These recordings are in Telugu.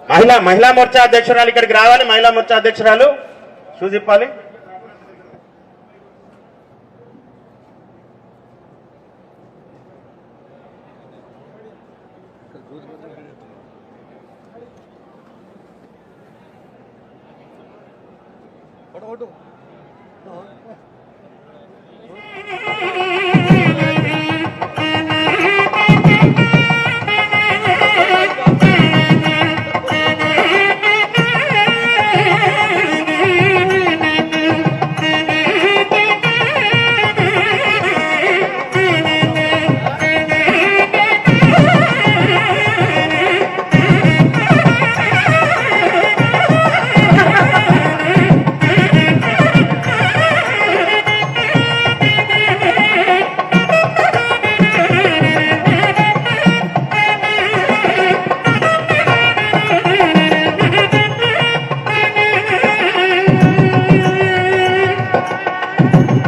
మహిళా మోర్చా అధ్యక్షురాలు ఇక్కడికి రావాలి. మహిళా మోర్చా అధ్యక్షురాలు చూసిప్పాలి.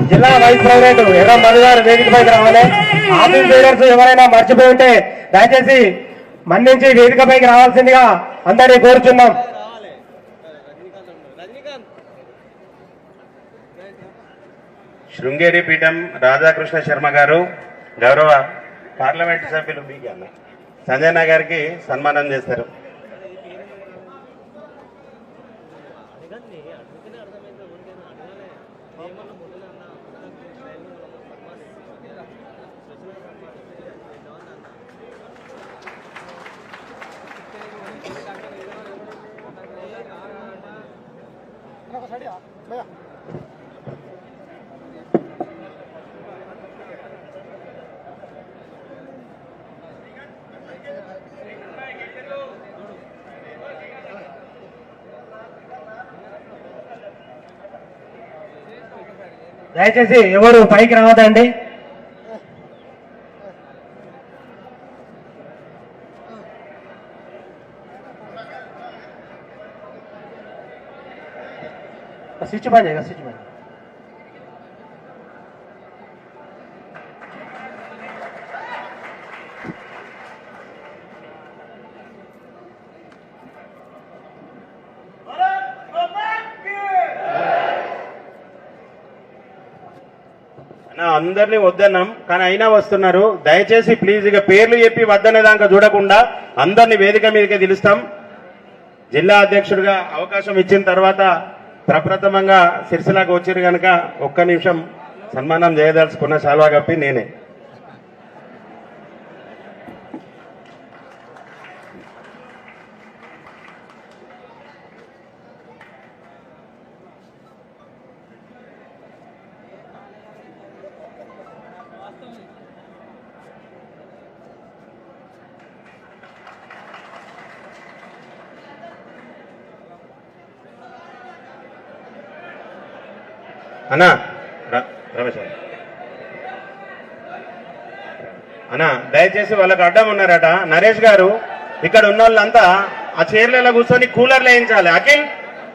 జిల్లా వైస్ ప్రెసిడెంట్ ఎర్ర మధు గారు వేదికపైకి రావాలి. ఆఫీస్ లీడర్స్ ఎవరైనా మర్చిపోయి ఉంటే దయచేసి మన్నించి వేదికపైకి రావాల్సిందిగా అందరినీ కోరుచున్నాం. శృంగేరి పీఠం రాధాకృష్ణ శర్మ గారు గౌరవ పార్లమెంటు సభ్యులు సంజయ్ గారికి సన్మానం చేస్తారు. దయచేసి ఎవరు పైకి రావద్దండి. స్విచ్ బంద్ చేయగా స్విచ్ బంద్. అందరినీ వద్దన్నాం కానీ అయినా వస్తున్నారు. దయచేసి ప్లీజ్ ఇక పేర్లు చెప్పి వద్దనే దాకా చూడకుండా అందరినీ వేదిక మీదకే పిలుస్తాం. జిల్లా అధ్యక్షుడిగా అవకాశం ఇచ్చిన తర్వాత ప్రప్రథమంగా సిరిసిల్లకు వచ్చారు కనుక ఒక్క నిమిషం సన్మానం చేయదలుచుకున్న శాల్వా కప్పి నేనే. అన్నా రమేష్ అన్నా దయచేసి వాళ్ళకి అడ్డం ఉన్నారట. నరేష్ గారు ఇక్కడ ఉన్న వాళ్ళంతా ఆ చైర్లలో కూర్చొని కూలర్లు వేయించాలి.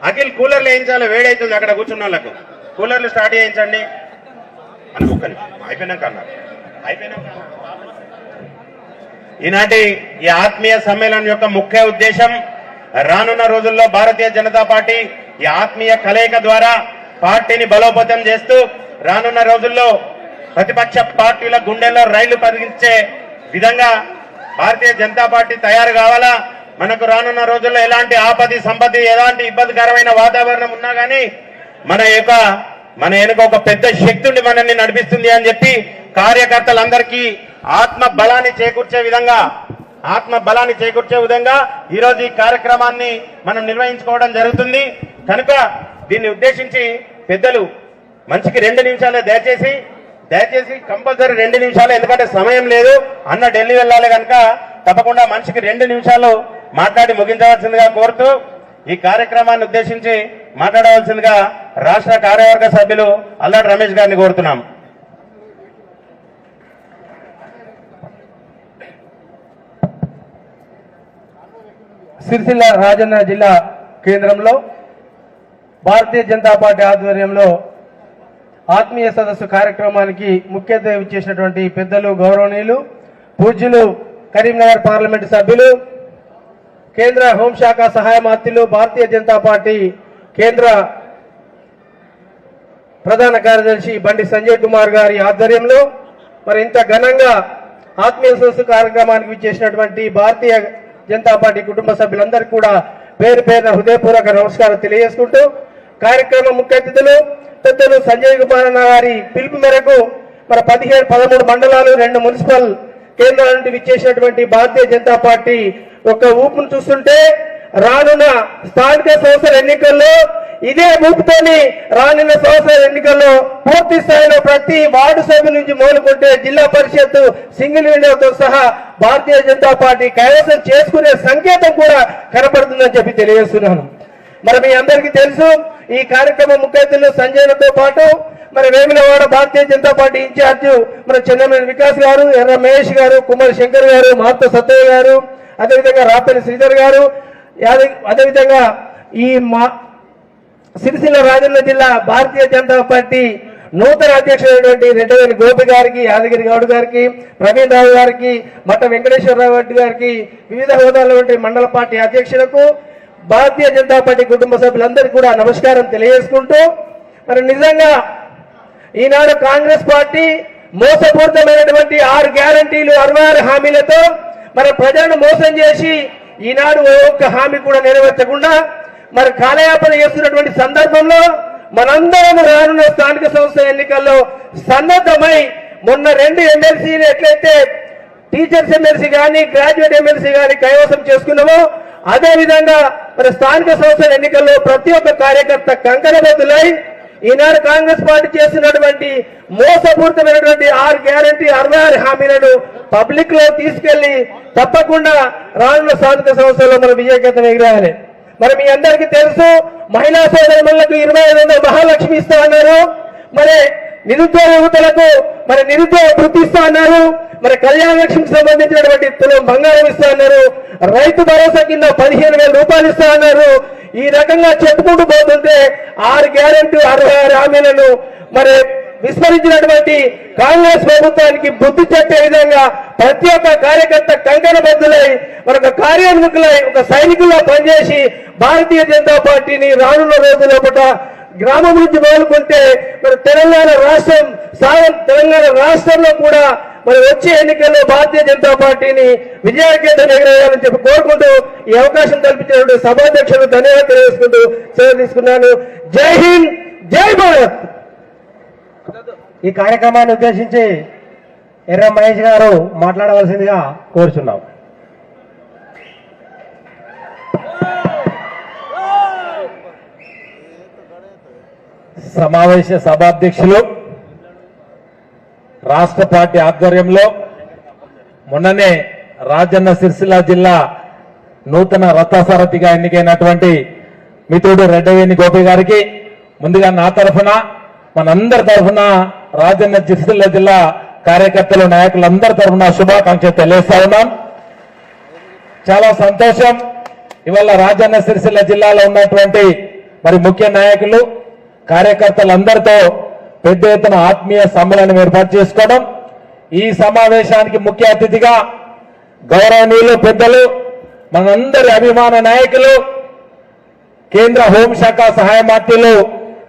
అఖిల్ కూలర్లు వేయించాలి. వేడైతుంది అక్కడ కూర్చున్న వాళ్ళకు. కూలర్లు స్టార్ట్ చేయించండి అని ఒక్కని అయిపోయినాక అన్నారు. ఈనాటి ఈ ఆత్మీయ సమ్మేళనం యొక్క ముఖ్య ఉద్దేశం రానున్న రోజుల్లో భారతీయ జనతా పార్టీ ఈ ఆత్మీయ కలయిక ద్వారా పార్టీని బలోపేతం చేస్తూ రానున్న రోజుల్లో ప్రతిపక్ష పార్టీల గుండెల్లో రైళ్లు పరిగించే విధంగా భారతీయ జనతా పార్టీ తయారు కావాలా. మనకు రానున్న రోజుల్లో ఎలాంటి ఆపది సంపత్తి ఎలాంటి ఇబ్బందికరమైన వాతావరణం ఉన్నా కానీ మన వెనుక ఒక పెద్ద శక్తి ఉండి మనల్ని నడిపిస్తుంది అని చెప్పి కార్యకర్తలందరికీ ఆత్మ బలాన్ని చేకూర్చే విధంగా ఈరోజు ఈ కార్యక్రమాన్ని మనం నిర్వహించుకోవడం జరుగుతుంది. కనుక దీన్ని ఉద్దేశించి పెద్దలు మనిషికి 2 నిమిషాలే దయచేసి కంపల్సరీ 2 నిమిషాలు, ఎందుకంటే సమయం లేదు. అన్న ఢిల్లీ వెళ్ళాలి కనుక తప్పకుండా మనిషికి 2 నిమిషాలు మాట్లాడి ముగించవలసిందిగా కోరుతూ ఈ కార్యక్రమాన్ని ఉద్దేశించి మాట్లాడవలసిందిగా రాష్ట్ర కార్యవర్గ సభ్యులు అల్లాడి రమేష్ గారిని కోరుతున్నాం. సిరిసిల్ల రాజన్న జిల్లా కేంద్రంలో భారతీయ జనతా పార్టీ ఆధ్వర్యంలో ఆత్మీయ సదస్సు కార్యక్రమానికి ముఖ్య అతిథిగా ఇచ్చేసినటువంటి పెద్దలు గౌరవనీయులు పూజ్యులు కరీంనగర్ పార్లమెంటు సభ్యులు కేంద్ర హోంశాఖ సహాయ మంత్రులు భారతీయ జనతా పార్టీ కేంద్ర ప్రధాన కార్యదర్శి బండి సంజయ్ కుమార్ గారి ఆధ్వర్యంలో మరి ఇంత ఘనంగా ఆత్మీయ సదస్సు కార్యక్రమానికి విచ్చేసినటువంటి భారతీయ జనతా పార్టీ కుటుంబ సభ్యులందరికీ కూడా పేరు పేరున హృదయపూర్వక నమస్కారం తెలియజేసుకుంటూ కార్యక్రమం ముఖ్య అతిథులు పెద్దలు సంజయ్ కుమార్ అన్న గారి పిలుపు మేరకు మన 13 మండలాలు 2 మున్సిపల్ కేంద్రాల నుండి విచ్చేసినటువంటి భారతీయ జనతా పార్టీ ఒక ఊపును చూస్తుంటే రానున్న స్థానిక సంస్థల ఎన్నికల్లో ఇదే ఊపుతోని రానున్న సంవత్సరాల ఎన్నికల్లో పూర్తి స్థాయిలో ప్రతి వార్డు సభ్యు నుంచి మొదలుకుంటే జిల్లా పరిషత్ సింగిల్ విండోతో సహా భారతీయ జనతా పార్టీ కైవసం చేసుకునే సంకేతం కూడా కనపడుతుందని చెప్పి తెలియజేస్తున్నాను. మరి మీ అందరికీ తెలుసు ఈ కార్యక్రమం ముఖ్య అతిథులు సంజయ్లతో పాటు మరి వేములవాడ భారతీయ జనతా పార్టీ ఇన్ఛార్జ్ మన చంద్రమేని వికాస్ గారు, ఎర్ర మహేష్ గారు, కుమార్ శంకర్ గారు, మహత్త సత్తయ్య గారు, అదేవిధంగా రాపల్లి శ్రీధర్ గారు, అదేవిధంగా ఈ సిరిసిల్ల రాజన్న జిల్లా భారతీయ జనతా పార్టీ నూతన అధ్యక్షుడైనటువంటి రెడ్డవేని గోపి గారికి, యాదగిరి గౌడ్ గారికి, ప్రవీణ్ రావు గారికి, మట్ట వెంకటేశ్వరరావు రెడ్డి గారికి, వివిధ హోదాల మండల పార్టీ అధ్యక్షులకు భారతీయ జనతా పార్టీ కుటుంబ సభ్యులందరికీ కూడా నమస్కారం తెలియజేసుకుంటూ మరి నిజంగా ఈనాడు కాంగ్రెస్ పార్టీ మోసపూరితమైనటువంటి 6 గ్యారంటీలు 66 హామీలతో మరి ప్రజలను మోసం చేసి ఈనాడు ఒక్క హామీ కూడా నెరవేర్చకుండా మరి కాలయాపన చేస్తున్నటువంటి సందర్భంలో మనందరం రానున్న స్థానిక సంస్థల ఎన్నికల్లో సన్నద్ధమై మొన్న 2 ఎమ్మెల్సీలు ఎట్లయితే టీచర్స్ ఎమ్మెల్సీ కానీ గ్రాడ్యుయేట్ ఎమ్మెల్సీ కానీ కైవసం చేసుకున్నామో అదే విధంగా మరి స్థానిక సంస్థల ఎన్నికల్లో ప్రతి ఒక్క కార్యకర్త కంకణబద్దులై ఈనాడు కాంగ్రెస్ పార్టీ చేస్తున్నటువంటి మోసపూరితమైనటువంటి 6 గ్యారంటీ 66 హామీలను పబ్లిక్ లో తీసుకెళ్లి తప్పకుండా రానున్న స్థానిక సంస్థల్లో మనం విజయకేతం ఎగిరాలి. మరి మీ అందరికీ తెలుసు మహిళా సోదరులకు 2500 మహాలక్ష్మి ఇస్తా అన్నారు, మరి నిరుద్యోగ యువతలకు మరి నిరుద్యోగ వృత్తి ఇస్తా అన్నారు, మరి కళ్యాణ లక్ష్మికి సంబంధించినటువంటి తులం బంగారం ఇస్తా అన్నారు, రైతు భరోసా కింద 15,000 రూపాయలు ఇస్తా అన్నారు. ఈ రకంగా చెప్పుకుంటూ పోతుంటే 6 గ్యారెంటీ 66 హామీలను మరి విస్మరించినటువంటి కాంగ్రెస్ ప్రభుత్వానికి బుద్ధి చెప్పే విధంగా ప్రతి ఒక్క కార్యకర్త కంకణబద్దులై మనకు కార్యాన్వికులై ఒక సైనికుల్లో పనిచేసి భారతీయ జనతా పార్టీని రానున్న రోజుల గ్రామం నుంచి మొదలుకుంటే మరి తెలంగాణ రాష్ట్రంలో కూడా మరి వచ్చే ఎన్నికల్లో భారతీయ జనతా పార్టీని విజయకేతం ఎగరేయాలని చెప్పి కోరుకుంటూ ఈ అవకాశం కల్పించినటువంటి సభాధ్యక్షులు ధన్యవాదాలు తెలియజేసుకుంటూ సెలవు తీసుకున్నాను. జై హింద్, జై భారత్. ఈ కార్యక్రమాన్ని ఉద్దేశించి ఎర్ర మహేష్ గారు మాట్లాడవలసిందిగా కోరుచున్నాం. సమావేశ సభాధ్యక్షులు రాష్ట్ర పార్టీ ఆధ్వర్యంలో మొన్ననే రాజన్న సిరిసిల్ల జిల్లా నూతన రథసారథిగా ఎన్నికైనటువంటి మిత్రుడు రెడ్డవేని గోపి గారికి ముందుగా నా తరఫున మనందరి తరఫున రాజన్న సిరిసిల్ల జిల్లా కార్యకర్తలు నాయకులందరి తరఫున శుభాకాంక్షలు తెలియజేస్తా ఉన్నాం. చాలా సంతోషం. ఇవాళ రాజన్న సిరిసిల్ల జిల్లాలో ఉన్నటువంటి మరి ముఖ్య నాయకులు కార్యకర్తలందరితో పెద్ద ఎత్తున ఆత్మీయ సమ్మేళనం ఏర్పాటు చేసుకోవడం, ఈ సమావేశానికి ముఖ్య అతిథిగా గౌరవనీయులు పెద్దలు మనందరి అభిమాన నాయకులు కేంద్ర హోంశాఖ సహాయ మంత్రులు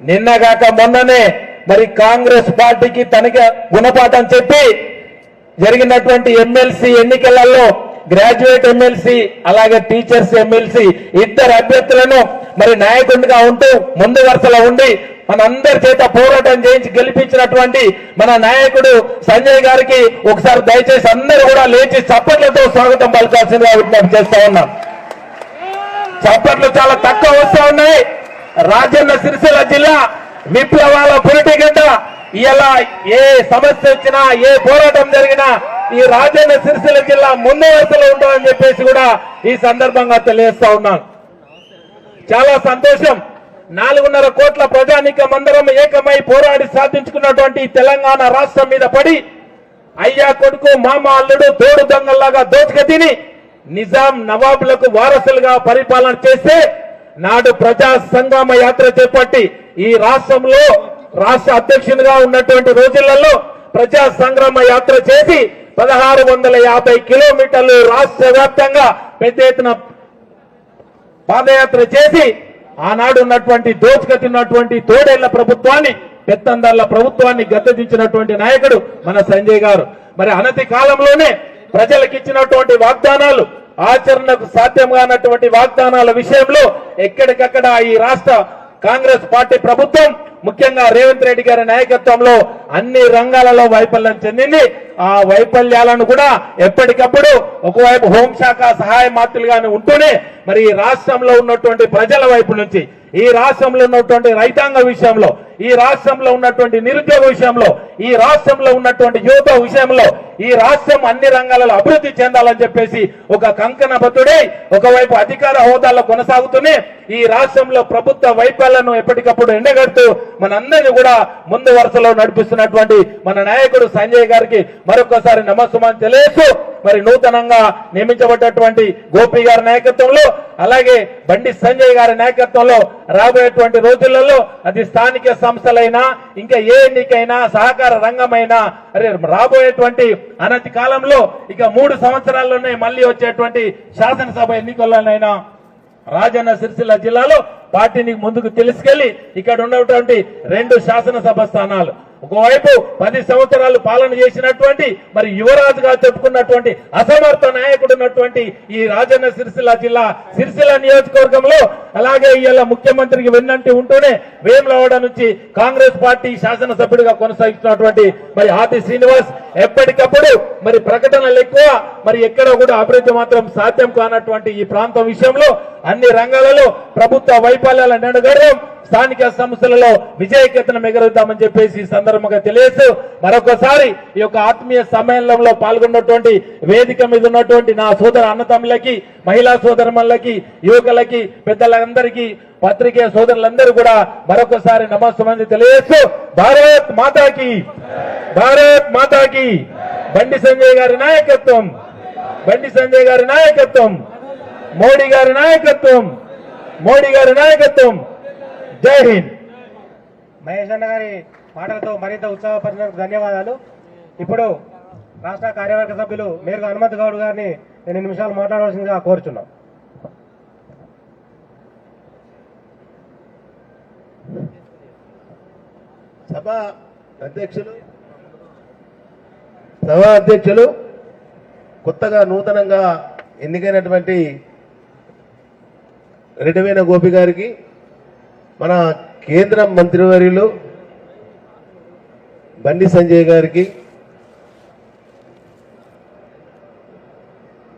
నిన్నగాక మొన్ననే మరి కాంగ్రెస్ పార్టీకి తనకి గుణపాఠం చెప్పి జరిగినటువంటి ఎమ్మెల్సీ ఎన్నికలలో గ్రాడ్యుయేట్ ఎమ్మెల్సీ అలాగే టీచర్స్ ఎమ్మెల్సీ 2 అభ్యర్థులను మరి నాయకుడిగా ఉంటూ ముందు వరుసలో ఉండి మనందరి చేత పోరాటం చేయించి గెలిపించినటువంటి మన నాయకుడు సంజయ్ గారికి ఒకసారి దయచేసి అందరూ కూడా లేచి చప్పట్లతో స్వాగతం పలకాల్సిందిగా విజ్ఞప్తి చేస్తా ఉన్నాం. చప్పట్లు చాలా తక్కువ వస్తా ఉన్నాయి. రాజన్న సిరిసిల్ల జిల్లా విప్లవాల పురిటిగడ్డ. ఇలా ఏ సమస్య వచ్చినా ఏ పోరాటం జరిగినా ఈ రాజన్న సిరిసిల్ల జిల్లా ముందు వరుసలో ఉంటుందని చెప్పేసి కూడా ఈ సందర్భంగా తెలియజేస్తా ఉన్నాను. చాలా సంతోషం. 4.5 కోట్ల ప్రజానీకం అందరం ఏకమై పోరాడి సాధించుకున్నటువంటి తెలంగాణ రాష్ట్రం మీద పడి అయ్యా కొడుకు మామ అల్లుడు తోడు దొంగల్లాగా దోచుక తిని నిజాం నవాబులకు వారసులుగా పరిపాలన చేస్తే నాడు ప్రజా సంగ్రామ యాత్ర చేపట్టి ఈ రాష్ట్రంలో రాష్ట్ర అధ్యక్షునిగా ఉన్నటువంటి రోజులలో ప్రజా సంగ్రామ యాత్ర చేసి 1650 కిలోమీటర్లు రాష్ట్ర వ్యాప్తంగా పెద్ద ఎత్తున పాదయాత్ర చేసి ఆనాడు ఉన్నటువంటి దోచుకతిన్నటువంటి తోడేళ్ల ప్రభుత్వాన్ని పెత్తందార్ల ప్రభుత్వాన్ని గద్దెదించినటువంటి నాయకుడు మన సంజయ్ గారు. మరి అనతి కాలంలోనే ప్రజలకు ఇచ్చినటువంటి వాగ్దానాలు, ఆచరణకు సాధ్యం కానటువంటి వాగ్దానాల విషయంలో ఎక్కడికక్కడ ఈ రాష్ట్ర కాంగ్రెస్ పార్టీ ప్రభుత్వం ముఖ్యంగా రేవంత్ రెడ్డి గారి నాయకత్వంలో అన్ని రంగాలలో వైఫల్యం చెందింది. ఆ వైఫల్యాలను కూడా ఎప్పటికప్పుడు ఒకవైపు హోంశాఖ సహాయ మాత్రులుగానే ఉంటూనే మరి ఈ రాష్ట్రంలో ఉన్నటువంటి ప్రజల వైపు నుంచి, ఈ రాష్ట్రంలో ఉన్నటువంటి రైతాంగ విషయంలో, ఈ రాష్ట్రంలో ఉన్నటువంటి నిరుద్యోగ విషయంలో, ఈ రాష్ట్రంలో ఉన్నటువంటి యువత విషయంలో ఈ రాష్ట్రం అన్ని రంగాలలో అభివృద్ధి చెందాలని చెప్పేసి ఒక కంకణబద్ధుడై ఒకవైపు అధికార హోదాలో కొనసాగుతూనే ఈ రాష్ట్రంలో ప్రభుత్వ వైఫల్యాలను ఎప్పటికప్పుడు ఎండగడుతూ మనందరినీ కూడా ముందు వరుసలో నడిపిస్తున్నటువంటి మన నాయకుడు సంజయ్ గారికి మరొకసారి నమస్సుమాన్ తెలియజేస్తూ మరి నూతనంగా నియమించబడ్డటువంటి గోపి గారి నాయకత్వంలో అలాగే బండి సంజయ్ గారి నాయకత్వంలో రాబోయేటువంటి రోజులలో అది స్థానిక సంస్థలైనా ఇంకా ఏ ఎన్నికైనా సహకార రంగమైనా రాబోయేటువంటి అనతి కాలంలో ఇక 3 సంవత్సరాల్లోనే మళ్ళీ వచ్చేటువంటి శాసనసభ ఎన్నికల్లోనైనా రాజన్న సిరిసిల్ల జిల్లాలో పార్టీని ముందుకు తీసుకెళ్లి ఇక్కడ ఉన్నటువంటి 2 శాసనసభ స్థానాలు, ఒకవైపు 10 సంవత్సరాలు పాలన చేసినటువంటి మరి యువరాజుగా చెప్పుకున్నటువంటి అసమర్థ నాయకుడు ఉన్నటువంటి ఈ రాజన్న సిరిసిల్ల జిల్లా సిరిసిల్ల నియోజకవర్గంలో అలాగే ఇవాళ ముఖ్యమంత్రికి వెన్నంటి ఉంటూనే వేములవాడ నుంచి కాంగ్రెస్ పార్టీ శాసనసభ్యుడిగా కొనసాగిస్తున్నటువంటి మరి ఆది శ్రీనివాస్ ఎప్పటికప్పుడు మరి ప్రకటనలు ఎక్కువ, మరి ఎక్కడ కూడా అభివృద్ధి మాత్రం సాధ్యం కానటువంటి ఈ ప్రాంతం విషయంలో అన్ని రంగాలలో ప్రభుత్వ వైఫల్యాల నెడగడం స్థానిక సంస్థలలో విజయకేతనం ఎగరుద్దామని చెప్పేసి ఈ సందర్భంగా తెలియజేస్తూ మరొకసారి ఈ యొక్క ఆత్మీయ సమ్మేళనంలో పాల్గొన్నటువంటి వేదిక మీద ఉన్నటువంటి నా సోదర అన్నతమ్ములకి, మహిళా సోదరులకి, యువకులకి, పెద్దలందరికీ, పత్రికేయ సోదరులందరూ కూడా మరొకసారి నమస్సుమంది తెలియజేస్తూ భారత్ మాతాకి, భారత్ మాతాకి, బండి సంజయ్ గారి నాయకత్వం, బండి సంజయ్ గారి నాయకత్వం, మోడీ గారి నాయకత్వం, మోడీ గారి నాయకత్వం. జై హింద్. మహేష్ అన్న గారి మాటలతో మరింత ఉత్సాహపరిచినందుకు ధన్యవాదాలు. ఇప్పుడు రాష్ట్ర కార్యవర్గ సభ్యులు మేరకు హనుమంత్ గౌడ్ గారిని 2 నిమిషాలు మాట్లాడవలసిందిగా కోరుచున్నాం. సభ అధ్యక్షులు కొత్తగా నూతనంగా ఎన్నికైనటువంటి రెడ్డివేణ గోపి గారికి, మన కేంద్ర మంత్రివర్యులు బండి సంజయ్ గారికి,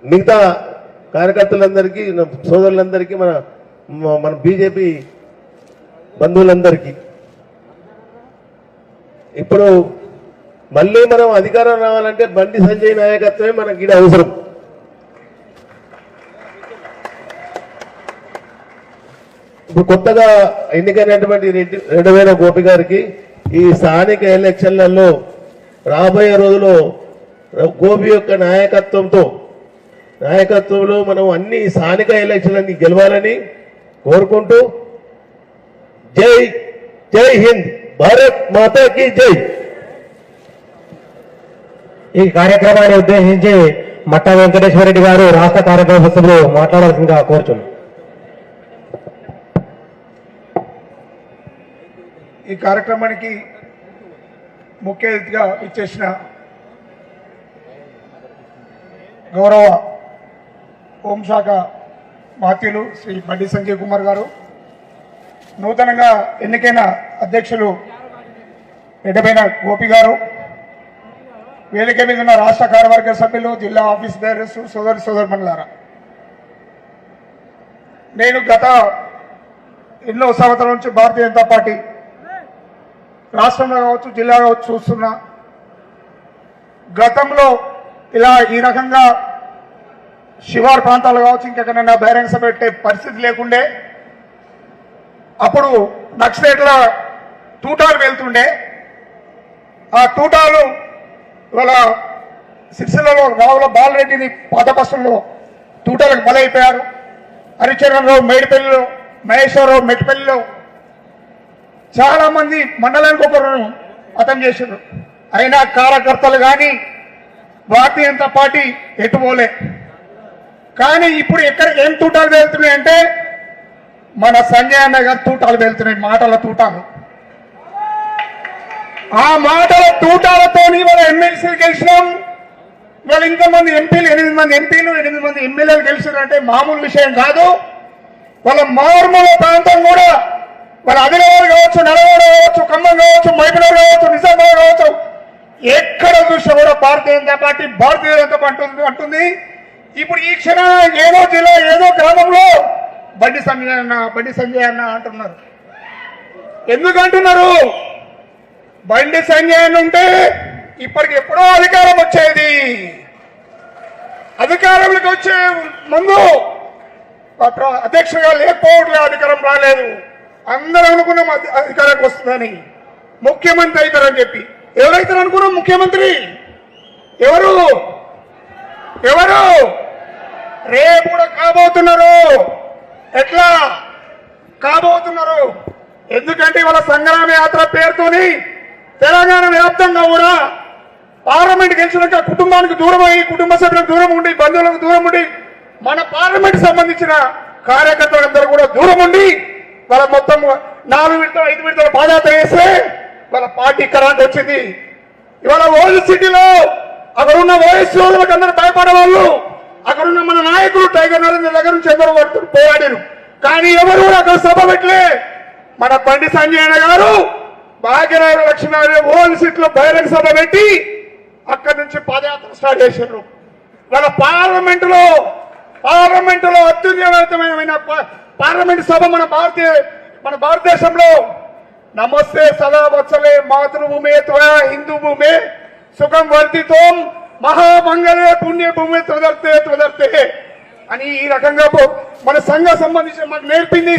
మిగతా కార్యకర్తలందరికీ, సోదరులందరికీ, మన బీజేపీ బంధువులందరికీ, ఇప్పుడు మళ్ళీ మనం అధికారం రావాలంటే బండి సంజయ్ నాయకత్వమే మనకి ఇది అవసరం. ఇప్పుడు కొత్తగా ఎన్నికైనటువంటి రెడ్డివేణ గోపి గారికి ఈ స్థానిక ఎలక్షన్లలో రాబోయే రోజుల్లో గోపి యొక్క నాయకత్వంలో మనం అన్ని స్థానిక ఎలక్షన్లన్నీ గెలవాలని కోరుకుంటూ జై జై హింద్, భారత్ మాతాకి జై. ఈ కార్యక్రమాన్ని ఉద్దేశించి మట్టా వెంకటేశ్వర రెడ్డి గారు రాష్ట్ర కార్యవర్గ సభ్యులు మాట్లాడాల్సిందిగా కోరుచున్నాం. ఈ కార్యక్రమానికి ముఖ్య అతిథిగా ఇచ్చేసిన గౌరవ హోంశాఖ మాత్యులు శ్రీ బండి సంజయ్ కుమార్ గారు, నూతనంగా ఎన్నికైన అధ్యక్షులు రెడ్డివేణ గోపి గారు, వేదిక మీద ఉన్న రాష్ట్ర కార్యవర్గ సభ్యులు, జిల్లా ఆఫీస్ బేరర్స్, సోదరుమణులారా, నేను గత ఎన్నో సంవత్సరాల నుంచి భారతీయ జనతా పార్టీ రాష్ట్రంలో కావచ్చు, జిల్లా కావచ్చు చూస్తున్నా. గతంలో ఇలా ఈ రకంగా శివారు ప్రాంతాలు కావచ్చు, ఇంకెక్కడైనా బహిరంగ సభ పెట్టే పరిస్థితి లేకుండే. అప్పుడు నక్సలైట్ల తూటాలు వెళ్తుండే. ఆ తూటాలు ఇవాళ సిరిసిల్లలో రావుల బాలరెడ్డిని పాత బస్సుల్లో తూటాలకు బలైపోయారు. హరిచరణరావు మేడిపల్లిలో, మహేశ్వరరావు మెట్టిపల్లిలో చాలా మంది మండలానికి ఒకరు హతం చేశారు. అయినా కార్యకర్తలు కానీ భారతీయ జనతా పార్టీ ఎటుపోలే. కానీ ఇప్పుడు ఎక్కడ ఏం తూటాలు వెళ్తున్నాయంటే మన సంజయ్ అన్న గారు తూటాలు వెళ్తున్నాయి, మాటల తూటాలు. ఆ మాటల తూటాలతో ఇవాళ ఎమ్మెల్సీ గెలిచినాం. ఇవాళ ఇంతమంది ఎంపీలు, 8 మంది ఎంపీలు, 8 మంది ఎమ్మెల్యేలు గెలిచారంటే మామూలు విషయం కాదు. వాళ్ళ మారుమూల ప్రాంతం కూడా, వాళ్ళ ఆదిలాబాద్ కావచ్చు, నల్గొండ కావచ్చు, ఖమ్మం కావచ్చు, మహబూబ్నగర్ కావచ్చు, నిజామాబాద్ కావచ్చు, ఎక్కడ చూసినా కూడా భారతీయ జనతా పార్టీ అంటుంది. ఇప్పుడు ఈ క్షణం ఏదో జిల్లా, ఏదో గ్రామంలో బండి సంజయ్ అన్న అంటున్నారు. ఎందుకు అంటున్నారు? బండి సంజయ్ అన్న ఉంటే ఇప్పటికి ఎప్పుడో అధికారం వచ్చేది. అధికారంలోకి వచ్చే ముందు అధ్యక్షుడిగా లేకపోవట్లే, అధికారం రాలేదు. అందరూ అనుకున్నాం అధికారానికి వస్తుందని, ముఖ్యమంత్రి అవుతారని చెప్పి. ఎవరైతారు అనుకున్నాం ముఖ్యమంత్రి? ఎవరు రేపు కూడా కాబోతున్నారు. ఎట్లా కాబోతున్నారు? ఎందుకంటే వాళ్ళ సంగ్రామ యాత్ర పేరుతోని తెలంగాణ వ్యాప్తంగా కూడా పార్లమెంట్ గెలిచినాక కుటుంబానికి దూరమై, కుటుంబ సభ్యులకు దూరం ఉండి, బంధువులకు దూరం ఉండి, మన పార్లమెంట్ సంబంధించిన కార్యకర్తలందరూ కూడా దూరం ఉండి వాళ్ళ మొత్తం 4 విడతలు 5 విడతలు పాదయాత్ర చేస్తే వాళ్ళ పార్టీ కరెంట్ వచ్చింది. ఇవాళ ఓల్డ్ సిటీలో అక్కడ ఉన్న వయస్సు రోజులకు అందరూ భయపడేవాళ్ళు. అక్కడున్న మన నాయకులు టైగర్ నరేంద్ర దగ్గర నుంచి ఎందరో పోరాడారు. కానీ ఎవరు కూడా అక్కడ సభ పెట్టలే. మన బండి సంజయ్ గారు భాగ్యనగర లక్ష్మీనారాయణ ఓల్డ్ సిటీలో బహిరంగ సభ పెట్టి అక్కడి నుంచి పాదయాత్ర స్టార్ట్ చేశారు. వాళ్ళ పార్లమెంటులో అత్యున్నతమైన పార్లమెంట్ సభ మన భారతదేశంలో. నమస్తే సదా వత్సలే మాతృభూమే త్వయా హిందూ భూమే సుఖం వర్ధితోం మహామంగళే పుణ్యభూమి త్వదర్తే అని ఈ రకంగా మన సంఘ సంబంధించిన మనకు నేర్పింది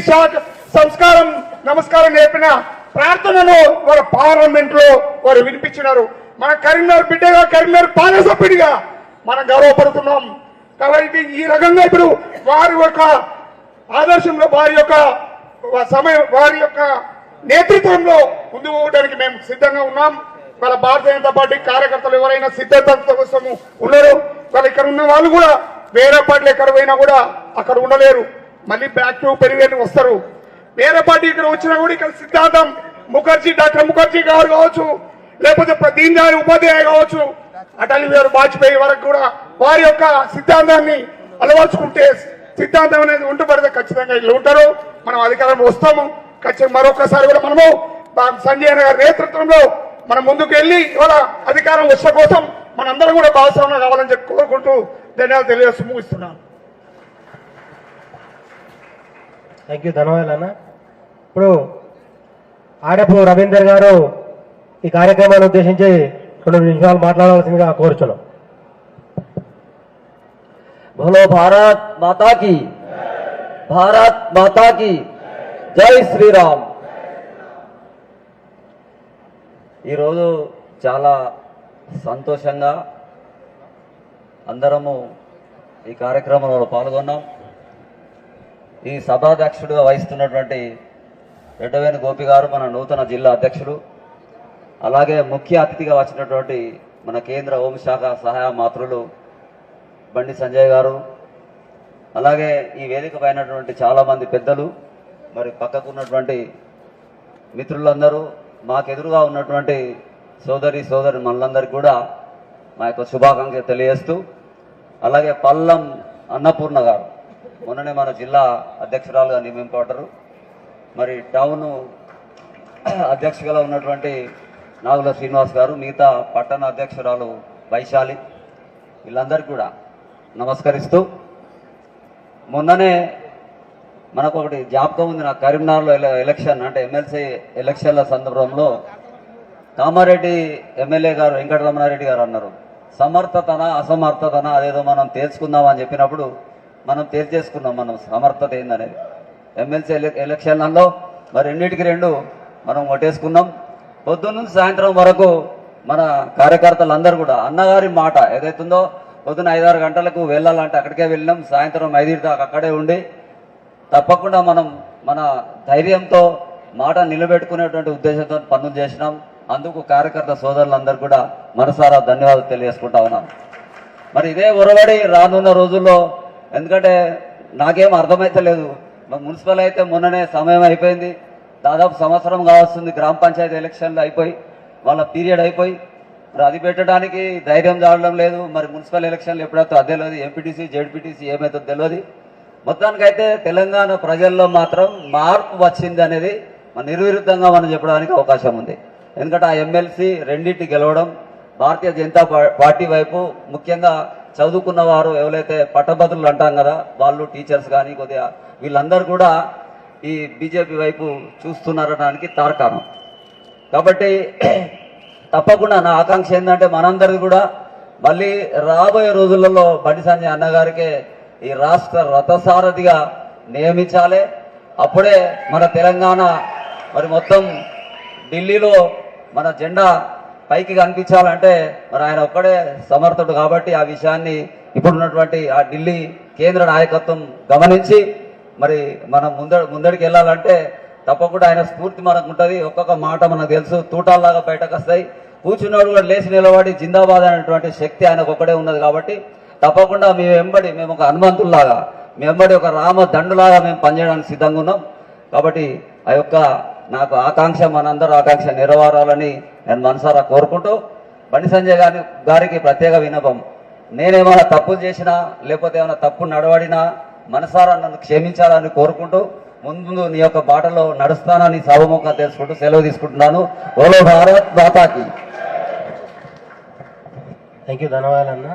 సంస్కారం, నమస్కారం నేర్పిన ప్రార్థనలు వాళ్ళ పార్లమెంట్ లో వారు వినిపించినారు. మన కరీంనగర్ బిడ్డగా, కరీంనగర్ పాలసభ్యుడిగా మనం గర్వపడుతున్నాం. కాబట్టి ఈ రకంగా ఇప్పుడు వారి యొక్క ఆదర్శంలో, వారి యొక్క నేతృత్వంలో ముందుకు పోవడానికి మేము సిద్ధంగా ఉన్నాం. వాళ్ళ భారతీయ జనతా పార్టీ కార్యకర్తలు ఎవరైనా సిద్ధత కోసం ఉన్నారు. వాళ్ళు ఇక్కడ ఉన్న వాళ్ళు కూడా వేరే పార్టీలు ఎక్కడ పోయినా కూడా అక్కడ ఉండలేరు, మళ్ళీ బ్యాక్ టు పెరిగి వస్తారు. వేరే పార్టీ ఇక్కడ వచ్చినా కూడా ఇక్కడ సిద్ధాంతం డాక్టర్ ముఖర్జీ గారు కావచ్చు, లేకపోతే దీన్ దయాళ్ ఉపాధ్యాయ కావచ్చు, అటల్ బిహారీ వాజ్పేయి వరకు కూడా వారి యొక్క సిద్ధాంతాన్ని అలవర్చుకుంటే, సిద్ధాంతం అనేది ఉంటపడితే ఖచ్చితంగా ఇట్లా ఉంటారు. మనం అధికారం వస్తాము. ఖచ్చితంగా మరొకసారి కూడా మనము సంజయ్ గారి నేతృత్వంలో మనం ముందుకు వెళ్ళి ఇవాళ అధికారం వచ్చే కోసం మనందరం కూడా భాగస్వామ్యం కావాలని చెప్పి కోరుకుంటూ ధన్యవాదాలు తెలియజేస్తూ ముగిస్తున్నాను. థ్యాంక్ యూ, ధన్యవాదాలు అన్న. ఇప్పుడు ఆడపు రవీందర్ గారు ఈ కార్యక్రమాన్ని ఉద్దేశించి 2 నిమిషాలు మాట్లాడవలసిందిగా కోరుచున్నాం. बोलो भारत माता की, भारत माता की జై శ్రీరామ్. ఈరోజు చాలా సంతోషంగా అందరము ఈ కార్యక్రమంలో పాల్గొన్నాం. ఈ సభాధ్యక్షుడిగా వహిస్తున్నటువంటి రెడ్డవేణి గోపి గారు మన నూతన జిల్లా అధ్యక్షుడు, అలాగే ముఖ్య అతిథిగా వచ్చినటువంటి మన కేంద్ర హోంశాఖ సహాయ మంత్రులు బండి సంజయ్ గారు, అలాగే ఈ వేదిక పైనటువంటి చాలామంది పెద్దలు, మరి పక్కకున్నటువంటి మిత్రులందరూ, మాకెదురుగా ఉన్నటువంటి సోదరి మనందరికీ కూడా మా యొక్క శుభాకాంక్షలు తెలియజేస్తూ, అలాగే పల్లం అన్నపూర్ణ గారు మొన్ననే మన జిల్లా అధ్యక్షురాలుగా నియమింపబడ్డారు. మరి టౌన్ అధ్యక్షులుగా ఉన్నటువంటి నాగుల శ్రీనివాస్ గారు, మిగతా పట్టణ అధ్యక్షురాలు వైశాలి, వీళ్ళందరికీ కూడా నమస్కరిస్తూ, మొన్ననే మనకు ఒకటి జ్ఞాపకం ఉంది నాకు. కరీంనగర్లో ఎలక్షన్ అంటే ఎమ్మెల్సీ ఎలక్షన్ల సందర్భంలో కామారెడ్డి ఎమ్మెల్యే గారు వెంకటరమణారెడ్డి గారు అన్నారు, సమర్థతన అసమర్థతన అదేదో మనం తేల్చుకుందాం అని చెప్పినప్పుడు మనం తేల్చేసుకున్నాం మనం సమర్థత ఏందనేది. ఎమ్మెల్సీ ఎలక్షన్లలో మరి 2కి 2 మనం కొట్టేసుకున్నాం. పొద్దున్న సాయంత్రం వరకు మన కార్యకర్తలందరూ కూడా అన్నగారి మాట ఏదైతుందో పొద్దున 5-6 గంటలకు వెళ్ళాలంటే అక్కడికే వెళ్ళినాం, సాయంత్రం 5 దాకా అక్కడే ఉండి తప్పకుండా మనం మన ధైర్యంతో మాట నిలబెట్టుకునేటువంటి ఉద్దేశంతో పనులు చేసినాం. అందుకు కార్యకర్త సోదరులందరూ కూడా మనసారా ధన్యవాదాలు తెలియజేసుకుంటా ఉన్నాను. మరి ఇదే ఒరవడి రానున్న రోజుల్లో, ఎందుకంటే నాకేం అర్థమైతలేదు, మున్సిపల్ అయితే మొన్ననే సమయం అయిపోయింది, దాదాపు సంవత్సరం కావస్తుంది గ్రామ పంచాయతీ ఎలక్షన్లు అయిపోయి, వాళ్ళ పీరియడ్ అయిపోయి, మరి అది పెట్టడానికి ధైర్యం చాలడం లేదు. మరి మున్సిపల్ ఎలక్షన్లు ఎప్పుడైతే అదే తెలియదు, ఎంపీటీసీ జెడ్పీటీసీ ఏమైతే తెలియదు. మొత్తానికైతే తెలంగాణ ప్రజల్లో మాత్రం మార్పు వచ్చింది అనేది నిర్విరుద్ధంగా మనం చెప్పడానికి అవకాశం ఉంది. ఎందుకంటే ఆ ఎమ్మెల్సీ రెండింటి గెలవడం భారతీయ జనతా పార్టీ వైపు, ముఖ్యంగా చదువుకున్న వారు ఎవరైతే పట్టభద్రులు అంటాం కదా, వాళ్ళు టీచర్స్ కానీ కొద్దిగా వీళ్ళందరూ కూడా ఈ బీజేపీ వైపు చూస్తున్నారనడానికి తార్కాణం. కాబట్టి తప్పకుండా నా ఆకాంక్ష ఏంటంటే మనందరిది కూడా మళ్ళీ రాబోయే రోజులలో బండి సంజయ్ అన్నగారికే ఈ రాష్ట్ర రథసారథిగా నియమించాలి. అప్పుడే మన తెలంగాణ మరి మొత్తం ఢిల్లీలో మన జెండా పైకి కనిపించాలంటే మరి ఆయన ఒక్కడే సమర్థుడు. కాబట్టి ఆ విషయాన్ని ఇప్పుడున్నటువంటి ఆ ఢిల్లీ కేంద్ర నాయకత్వం గమనించి మరి మనం ముందడికి వెళ్ళాలంటే తప్పకుండా ఆయన స్ఫూర్తి మనకు ఉంటుంది. ఒక్కొక్క మాట మనకు తెలుసు, తూటాల్లాగా బయటకు వస్తాయి. కూర్చున్నాడు కూడా లేచి నిలబడి జిందాబాద్ అనేటువంటి శక్తి ఆయనకు ఒక్కడే ఉన్నది. కాబట్టి తప్పకుండా మేము ఒక హనుమంతుల్లాగా, మేము ఒక రామ దండులాగా మేము పనిచేయడానికి సిద్ధంగా ఉన్నాం. కాబట్టి ఆ యొక్క నాకు ఆకాంక్ష, మనందరూ ఆకాంక్ష నెరవేరాలని నేను మనసారా కోరుకుంటూ, బండి సంజయ్ గారికి ప్రత్యేక విన్నపం, నేనేమైనా తప్పులు చేసినా లేకపోతే ఏమైనా తప్పు నడవడినా మనసారా నన్ను క్షమించాలని కోరుకుంటూ, ముందు నీ యొక్క బాటలో నడుస్తానని సభముఖంగా తెలుసుకుంటూ సెలవు తీసుకుంటున్నాను. ఓలో భారత్ మాతాకి. థ్యాంక్ యూ, ధన్యవాదాలు అన్న.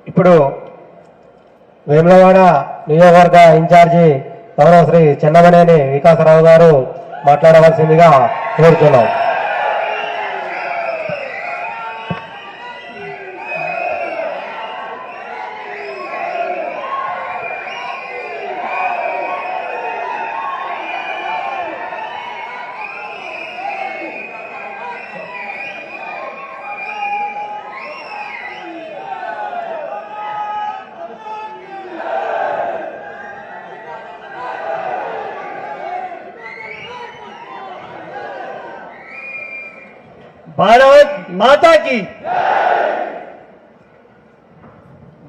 ఇప్పుడు వేములవాడ నియోజకవర్గ ఇన్ఛార్జి గౌరవ శ్రీ చెన్నమనేని వికాసరావు గారు మాట్లాడవలసిందిగా కోరుతున్నాం. భారత్ మాతాకి.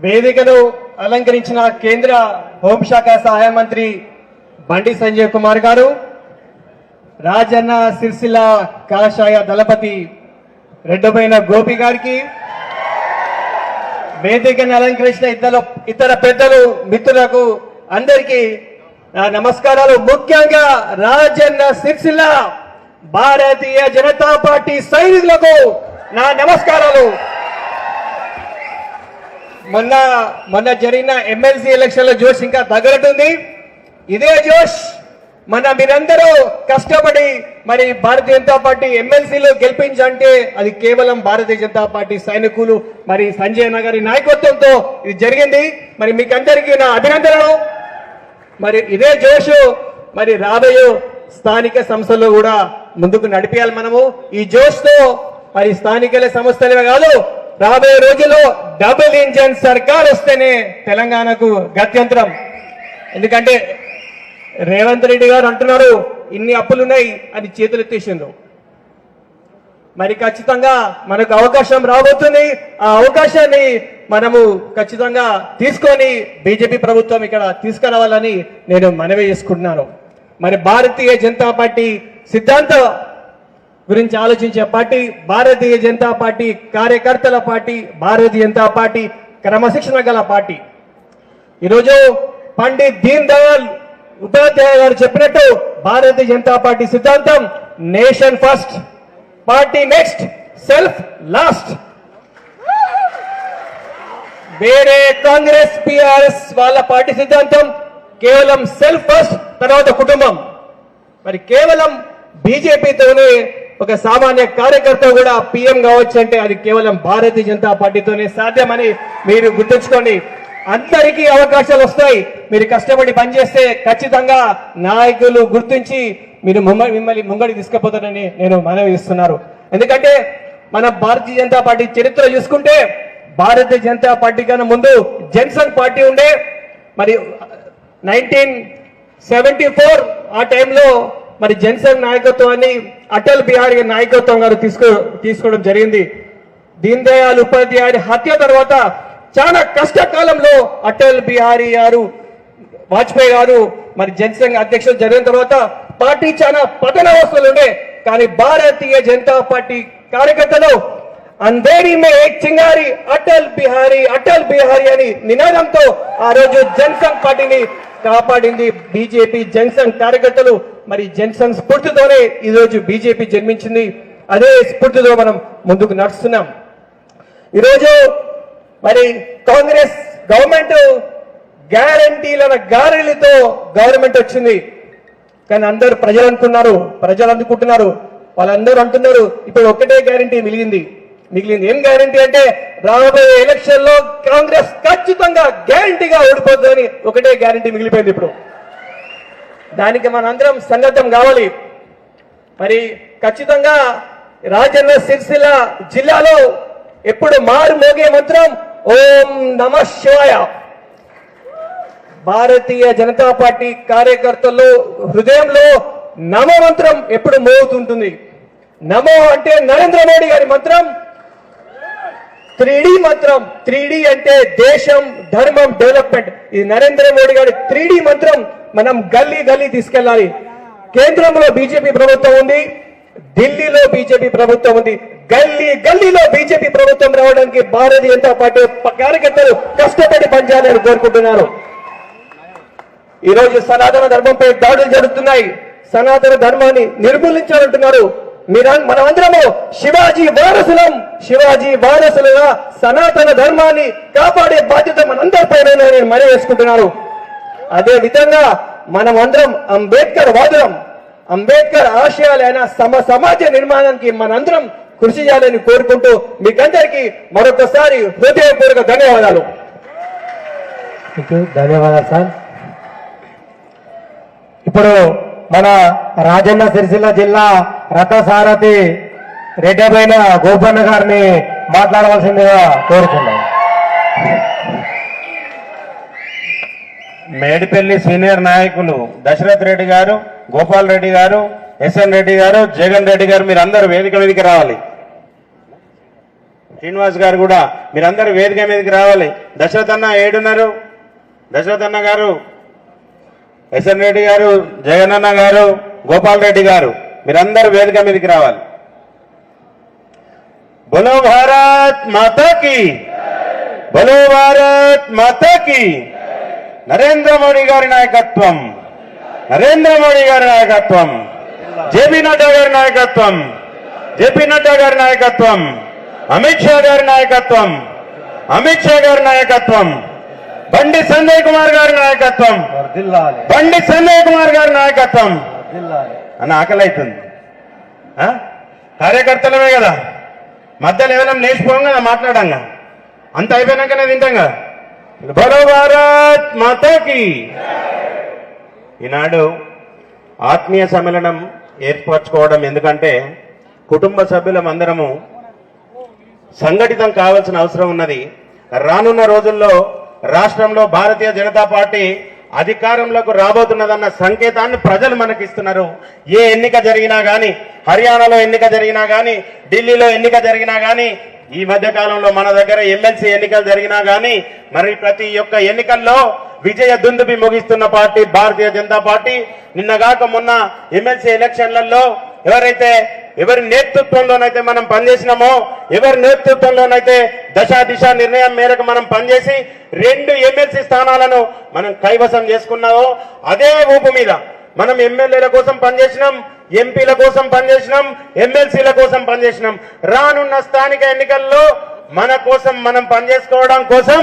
వేదికను అలంకరించిన కేంద్ర హోంశాఖ సహాయ మంత్రి బండి సంజయ్ కుమార్ గారు, రాజన్న సిరిసిల్ల కాషాయ దళపతి రెడ్డబైన గోపి గారికి, వేదికను అలంకరించిన ఇతర పెద్దలు, మిత్రులకు అందరికీ నా నమస్కారాలు. ముఖ్యంగా రాజన్న సిరిసిల్ల భారతీయ జనతా పార్టీ సైనికులకు నా నమస్కారాలు. మొన్న జరిగిన ఎమ్మెల్సీ ఎలక్షన్ లో జోష్ ఇంకా తగ్గట్టుంది. ఇదే జోష్ మీరందరూ కష్టపడి మరి భారతీయ జనతా పార్టీ ఎమ్మెల్సీలు గెలిపించంటే అది కేవలం భారతీయ జనతా పార్టీ సైనికులు మరి సంజయ్ అన్న గారి నాయకత్వంతో ఇది జరిగింది. మరి మీకందరికీ నా అభినందనలు. మరి ఇదే జోష్ మరి రాబోయే స్థానిక సంస్థల్లో కూడా ముందుకు నడిపేయాలి మనము. ఈ జోష్ తో మరి స్థానిక సంస్థలే కాదు, రాబోయే రోజుల్లో డబుల్ ఇంజన్ సర్కార్ వస్తేనే తెలంగాణకు గత్యంతరం. ఎందుకంటే రేవంత్ రెడ్డి గారు అంటున్నారు ఇన్ని అప్పులున్నాయి అని చేతులు ఎత్తేసిండ్రు. మరి ఖచ్చితంగా మనకు అవకాశం రాబోతుంది. ఆ అవకాశాన్ని మనము ఖచ్చితంగా తీసుకొని బీజేపీ ప్రభుత్వం ఇక్కడ తీసుకురావాలని నేను మనవి చేసుకుంటున్నాను. మరి భారతీయ జనతా పార్టీ సిద్ధాంత గురించి ఆలోచించే పార్టీ, భారతీయ జనతా పార్టీ కార్యకర్తల పార్టీ, భారతీయ జనతా పార్టీ క్రమశిక్షణ గల పార్టీ. ఈరోజు పండిత్ దీన్ దయాళ్ ఉపాధ్యాయ గారు చెప్పినట్టు భారతీయ జనతా పార్టీ సిద్ధాంతం nation first, party next, self last. వేరే కాంగ్రెస్, టిఆర్ఎస్ వాళ్ళ పార్టీ సిద్ధాంతం కేవలం సెల్ఫ్ ఫస్ట్, తర్వాత కుటుంబం. మరి కేవలం బీజేపీతోనే ఒక సామాన్య కార్యకర్త కూడా పీఎం కావచ్చు అంటే అది కేవలం భారతీయ జనతా పార్టీతోనే సాధ్యమని మీరు గుర్తుంచుకోండి. అందరికీ అవకాశాలు వస్తాయి. మీరు కష్టపడి పనిచేస్తే ఖచ్చితంగా నాయకులు గుర్తించి మిమ్మల్ని ముంగడి తీసుకుపోతారని నేను మనవి ఇస్తున్నాను. ఎందుకంటే మన భారతీయ జనతా పార్టీ చరిత్ర చూసుకుంటే భారతీయ జనతా పార్టీ కన్నా ముందు జన్సంఘ్ పార్టీ ఉండే. మరి 1974 ఆ టైంలో మరి జన్సంఘ్ నాయకత్వాన్ని అటల్ బిహారీ నాయకత్వం గారు తీసుకోవడం జరిగింది. దీన్ దయాళ్ ఉపాధ్యాయుడి హత్య తర్వాత చాలా కష్టకాలంలో అటల్ బిహారీ గారు వాజ్పేయి గారు మరి జనసంఘ అధ్యక్షులు జరిగిన తర్వాత పార్టీ చాలా పతనావస్థలు ఉండే, కానీ భారతీయ జనతా పార్టీ కార్యకర్తలు అంధేరి మే ఏక్ చింగారి అటల్ బిహారీ అని నినాదంతో ఆ రోజు జనసంఘ్ పార్టీని కాపాడింది బీజేపీ జనసంఘ్ కార్యకర్తలు. మరి జనసంఘ్ స్ఫూర్తితోనే ఈ రోజు బీజేపీ జన్మించింది. అదే స్ఫూర్తితో మనం ముందుకు నడుస్తున్నాం. ఈరోజు మరి కాంగ్రెస్ గవర్నమెంట్ గారెలతో గవర్నమెంట్ వచ్చింది, కానీ అందరూ ప్రజలు అనుకుంటున్నారు వాళ్ళందరూ అంటున్నారు ఇప్పుడు ఒకటే గ్యారంటీ మిగిలింది. ఏం గ్యారంటీ అంటే రాబోయే ఎలక్షన్ లో కాంగ్రెస్ ఖచ్చితంగా గ్యారంటీగా ఓడిపోతుందని ఒకటే గ్యారంటీ మిగిలిపోయింది. ఇప్పుడు దానికి మనందరం సన్నద్ధం కావాలి. మరి ఖచ్చితంగా రాజన్న సిరిసిల్ల జిల్లాలో ఎప్పుడు మారు మోగే మంత్రం ఓం నమః శివాయ. భారతీయ జనతా పార్టీ కార్యకర్తల్లో హృదయంలో నమో మంత్రం ఎప్పుడు మోగుతుంటుంది. నమో అంటే నరేంద్ర మోడీ గారి మంత్రం, 3D మంత్రం. 3D అంటే దేశం, ధర్మం, డెవలప్మెంట్. ఈ నరేంద్ర మోడీ గారి 3D మంత్రం మనం గల్లీ తీసుకెళ్ళాలి. కేంద్రంలో బీజేపీ ప్రభుత్వం ఉంది, ఢిల్లీలో బీజేపీ ప్రభుత్వం ఉంది. గల్లీలో బీజేపీ ప్రభుత్వం రావడానికి భారతీయ జనతా పార్టీ కార్యకర్తలు కష్టపడి పనిచేయాలని కోరుకుంటున్నారు. ఈ రోజు సనాతన ధర్మంపై దాడులు జరుగుతున్నాయి. సనాతన ధర్మాన్ని నిర్మూలించాలంటున్నారు. మనమందరము శివాజీ వారసులుగా సనాతన ధర్మాన్ని కాపాడే బాధ్యత మనందరిపైన నేను మనవి చేసుకుంటున్నాను. అదే విధంగా మనం అందరం అంబేద్కర్ ఆశయాలైన సమాజ నిర్మాణానికి మనందరం కృషి చేయాలని కోరుకుంటూ మీకందరికీ మరొకసారి హృదయపూర్వక ధన్యవాదాలు. ధన్యవాదాలు సార్. ఇప్పుడు మన రాజన్న సిరిసిల్ల జిల్లా రథసారథి రెడ్డబైన గోపన్న గారిని మాట్లాడవలసిందిగా కోరుతున్నాం. మేడిపల్లి సీనియర్ నాయకులు దశరథ్ రెడ్డి గారు, గోపాల్ రెడ్డి గారు, ఎస్ఎన్ రెడ్డి గారు, జగన్ రెడ్డి గారు మీరందరూ వేదిక మీదకి రావాలి. శ్రీనివాస్ గారు కూడా మీరందరూ వేదిక మీదకి రావాలి. దశరథ్ అన్న ఏడున్నారు? దశరథ్ అన్న గారు, ఎస్ఎన్ రెడ్డి గారు, జగన్ అన్న గారు, గోపాల్ రెడ్డి గారు మీరందరూ వేదిక మీదకి రావాలి. బోలో భారత్ మాతా కీ, బోలో భారత్ మాతా కీ. నరేంద్ర మోడీ గారి నాయకత్వం, జేపీ నడ్డా గారి నాయకత్వం, అమిత్ షా గారి నాయకత్వం, బండి సంజయ్ కుమార్ గారి నాయకత్వం అన్న ఆకలి అవుతుంది. కార్యకర్తలమే కదా, మధ్యలో ఏమైనా లేచిపోం కదా, మాట్లాడంగా అంత అయిపోయినాకనే తింటాం కదా. బోలో భారత్ మాతాకి. ఈనాడు ఆత్మీయ సమ్మేళనం ఏర్పరచుకోవడం ఎందుకంటే కుటుంబ సభ్యులం అందరము సంఘటితం కావాల్సిన అవసరం ఉన్నది. రానున్న రోజుల్లో రాష్ట్రంలో భారతీయ జనతా పార్టీ అధికారంలోకి రాబోతున్నదన్న సంకేతాన్ని ప్రజలు మనకిస్తున్నారు. ఏ ఎన్నిక జరిగినా గాని, హర్యానాలో ఎన్నిక జరిగినా గాని, ఢిల్లీలో ఎన్నిక జరిగినా గాని, ఈ మధ్య కాలంలో మన దగ్గర ఎమ్మెల్సీ ఎన్నికలు జరిగినా గాని, మరి ప్రతి ఒక్క ఎన్నికల్లో విజయ దుందుబి ముగిస్తున్న పార్టీ భారతీయ జనతా పార్టీ. నిన్నగాక మొన్న ఎమ్మెల్సీ ఎలక్షన్లలో ఎవరి నేతృత్వంలోనైతే మనం పనిచేసినామో, ఎవరి నేతృత్వంలోనైతే దిశ నిర్ణయం మేరకు మనం పనిచేసి 2 ఎమ్మెల్సీ స్థానాలను మనం కైవసం చేసుకున్నామో, అదే ఊపు మీద మనం ఎమ్మెల్యేల కోసం పనిచేసినాం, ఎంపీల కోసం పనిచేసినాం, ఎమ్మెల్సీల కోసం పనిచేసినాం. రానున్న స్థానిక ఎన్నికల్లో మన కోసం మనం పనిచేసుకోవడం కోసం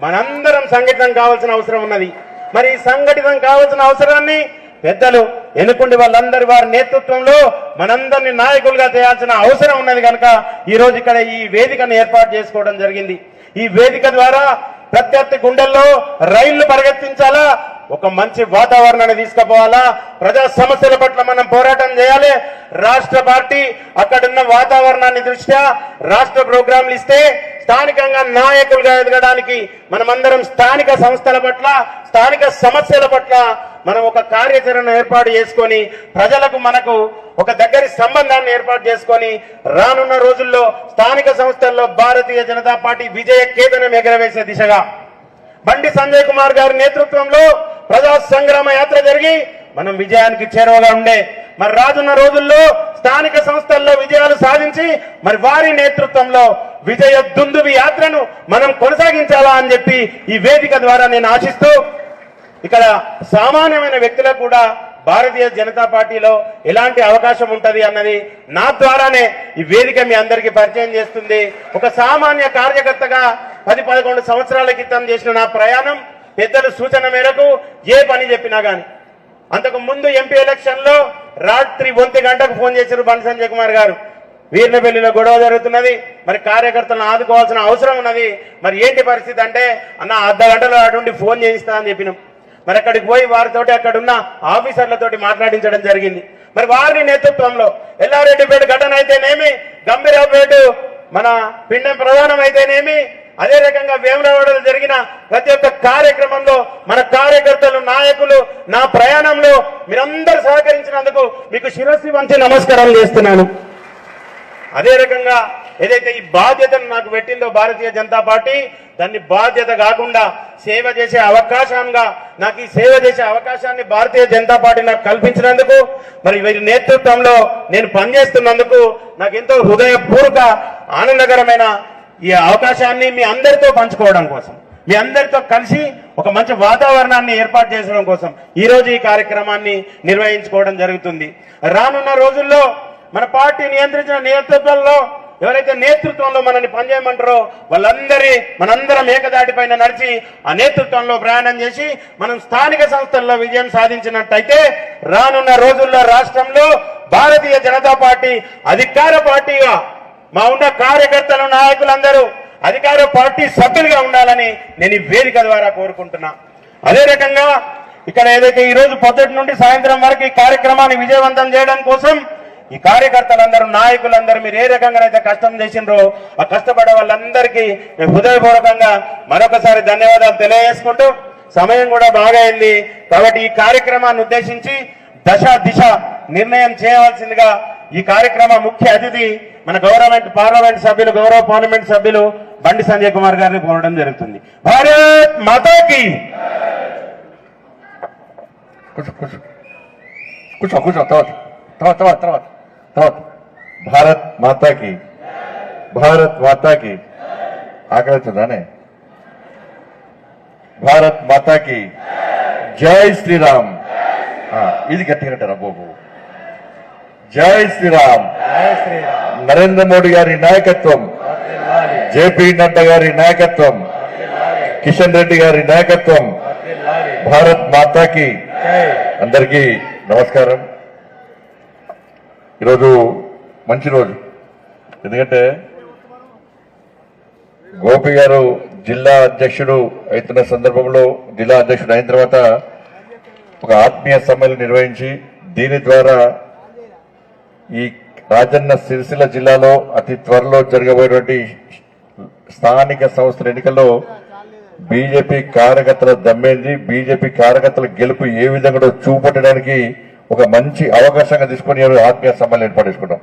మనందరం సంఘటితం కావాల్సిన అవసరం ఉన్నది. మరి సంఘటితం కావాల్సిన అవసరాన్ని పెద్దలు ఎన్నుకుండి వాళ్ళందరి వారి నేతృత్వంలో మనందరినీ నాయకులుగా చేయాల్సిన అవసరం ఉన్నది కనుక ఈ రోజు ఇక్కడ ఈ వేదికను ఏర్పాటు చేసుకోవడం జరిగింది. ఈ వేదిక ద్వారా ప్రత్యర్థి గుండెల్లో రైళ్లు పరిగెత్తించాలా, ఒక మంచి వాతావరణాన్ని తీసుకుపోవాలా, ప్రజా సమస్యల పట్ల మనం పోరాటం చేయాలి. రాష్ట్ర పార్టీ అక్కడున్న వాతావరణాన్ని దృష్ట్యా రాష్ట్ర ప్రోగ్రాంలు ఇస్తే స్థానికంగా నాయకులుగా ఎదగడానికి మనమందరం స్థానిక సంస్థల పట్ల, స్థానిక సమస్యల పట్ల మనం ఒక కార్యాచరణ ఏర్పాటు చేసుకొని ప్రజలకు మనకు ఒక దగ్గరి సంబంధాన్ని ఏర్పాటు చేసుకొని రానున్న రోజుల్లో స్థానిక సంస్థల్లో భారతీయ జనతా పార్టీ విజయ కేతనం ఎగరవేసే దిశగా బండి సంజయ్ కుమార్ గారి నేతృత్వంలో ప్రజా సంగ్రామ యాత్ర జరిగి మనం విజయానికి చేరువగా ఉండే మరి రానున్న రోజుల్లో స్థానిక సంస్థల్లో విజయాలు సాధించి మరి వారి నేతృత్వంలో విజయ దుందుబి యాత్రను మనం కొనసాగించాలా అని చెప్పి ఈ వేదిక ద్వారా నేను ఆశిస్తూ ఇక్కడ సామాన్యమైన వ్యక్తులకు కూడా భారతీయ జనతా పార్టీలో ఎలాంటి అవకాశం ఉంటది అన్నది నా ద్వారానే ఈ వేదిక మీ అందరికీ పరిచయం చేస్తుంది. ఒక సామాన్య కార్యకర్తగా 10-11 సంవత్సరాల క్రితం చేసిన నా ప్రయాణం పెద్దల సూచన మేరకు ఏ పని చెప్పినా గాని అంతకు ముందు ఎంపీ ఎలక్షన్ లో రాత్రి 1 గంటకు ఫోన్ చేశారు బండి సంజయ్ కుమార్ గారు. వీర్నపల్లిలో గొడవ జరుగుతున్నది, మరి కార్యకర్తలను ఆదుకోవాల్సిన అవసరం ఉన్నది, మరి ఏంటి పరిస్థితి అంటే అన్న అర్ధ గంటలో అటువంటి ఫోన్ చేయిస్తా అని చెప్పినాం. మరి అక్కడికి పోయి వారితోటి అక్కడున్న ఆఫీసర్లతోటి మాట్లాడించడం జరిగింది. మరి వారి నేతృత్వంలో ఎల్లారెడ్డిపేట ఘటన అయితేనేమి, గంభీరావుపేట మన పిండం ప్రధానం అయితేనేమి, అదే రకంగా వేములవాడలో జరిగిన ప్రతి ఒక్క కార్యక్రమంలో మన కార్యకర్తలు నాయకులు నా ప్రయాణంలో మీరందరూ సహకరించినందుకు మీకు శిరస్సు వంచి నమస్కారం చేస్తున్నాను. అదే రకంగా ఏదైతే ఈ బాధ్యతను నాకు పెట్టిందో భారతీయ జనతా పార్టీ దాన్ని బాధ్యత కాకుండా సేవ చేసే అవకాశంగా నాకు ఈ సేవ చేసే అవకాశాన్ని భారతీయ జనతా పార్టీ నాకు కల్పించినందుకు మరి వీరి నేతృత్వంలో నేను పనిచేస్తున్నందుకు నాకు ఎంతో హృదయపూర్వక ఆనందకరమైన ఈ అవకాశాన్ని మీ అందరితో పంచుకోవడం కోసం, మీ అందరితో కలిసి ఒక మంచి వాతావరణాన్ని ఏర్పాటు చేయడం కోసం ఈ రోజు ఈ కార్యక్రమాన్ని నిర్వహించుకోవడం జరుగుతుంది. రానున్న రోజుల్లో మన పార్టీ నియంత్రించిన నేతృత్వంలో ఎవరైతే నేతృత్వంలో మనల్ని పనిచేయమంటారో మనందరం ఏకదాటిపైన నడిచి ఆ నేతృత్వంలో ప్రయాణం చేసి మనం స్థానిక సంస్థల్లో విజయం సాధించినట్టయితే రానున్న రోజుల్లో రాష్ట్రంలో భారతీయ జనతా పార్టీ అధికార పార్టీగా మా ఉన్న కార్యకర్తలు నాయకులందరూ అధికార పార్టీ సభ్యులుగా ఉండాలని నేను ఈ వేదిక ద్వారా కోరుకుంటున్నా. అదే రకంగా ఇక్కడ ఏదైతే ఈ రోజు పొద్దుటి నుండి సాయంత్రం వరకు ఈ కార్యక్రమాన్ని విజయవంతం చేయడం కోసం ఈ కార్యకర్తలందరూ నాయకులందరూ మీరు ఏ రకంగానైతే కష్టం చేసిండ్రో ఆ కష్టపడే వాళ్ళందరికీ హృదయపూర్వకంగా మరొకసారి ధన్యవాదాలు తెలియజేసుకుంటూ సమయం కూడా బాగా అయింది కాబట్టి ఈ కార్యక్రమాన్ని ఉద్దేశించి దిశ నిర్ణయం చేయవలసిందిగా ఈ కార్యక్రమ ముఖ్య అతిథి మన పార్లమెంట్ సభ్యులు గౌరవ పార్లమెంట్ సభ్యులు బండి సంజయ్ కుమార్ గారిని కోరడం జరుగుతుంది. భారత్ మాతాకి భారత్ మాతాకి భారత్ మాతాకి ఆకలి అవుతుందానే భారత్ మాతాకి జై శ్రీరామ్. ఇది గట్టిగా అంటారా బాబు? జై శ్రీరామ్. నరేంద్ర మోడీ గారి నాయకత్వం, జేపీ నడ్డా గారి నాయకత్వం, కిషన్ రెడ్డి గారి నాయకత్వం, భారత్ మాతాకి. అందరికీ నమస్కారం. ఈరోజు మంచి రోజు, ఎందుకంటే గోపి గారు జిల్లా అధ్యక్షుడు అవుతున్న సందర్భంలో జిల్లా అధ్యక్షుడు అయిన తర్వాత ఒక ఆత్మీయ సమ్మేళనం నిర్వహించి దీని ద్వారా ఈ రాజన్న సిరిసిల్ల జిల్లాలో అతి త్వరలో జరగబోయేటువంటి స్థానిక సంస్థల ఎన్నికల్లో బీజేపీ కార్యకర్తల దమ్మేంది, బీజేపీ కార్యకర్తల గెలుపు ఏ విధంగా చూపట్టడానికి ఒక మంచి అవకాశంగా తీసుకుని ఆత్మీయ సమ్మేళనం ఏర్పాటు చేసుకుంటాం.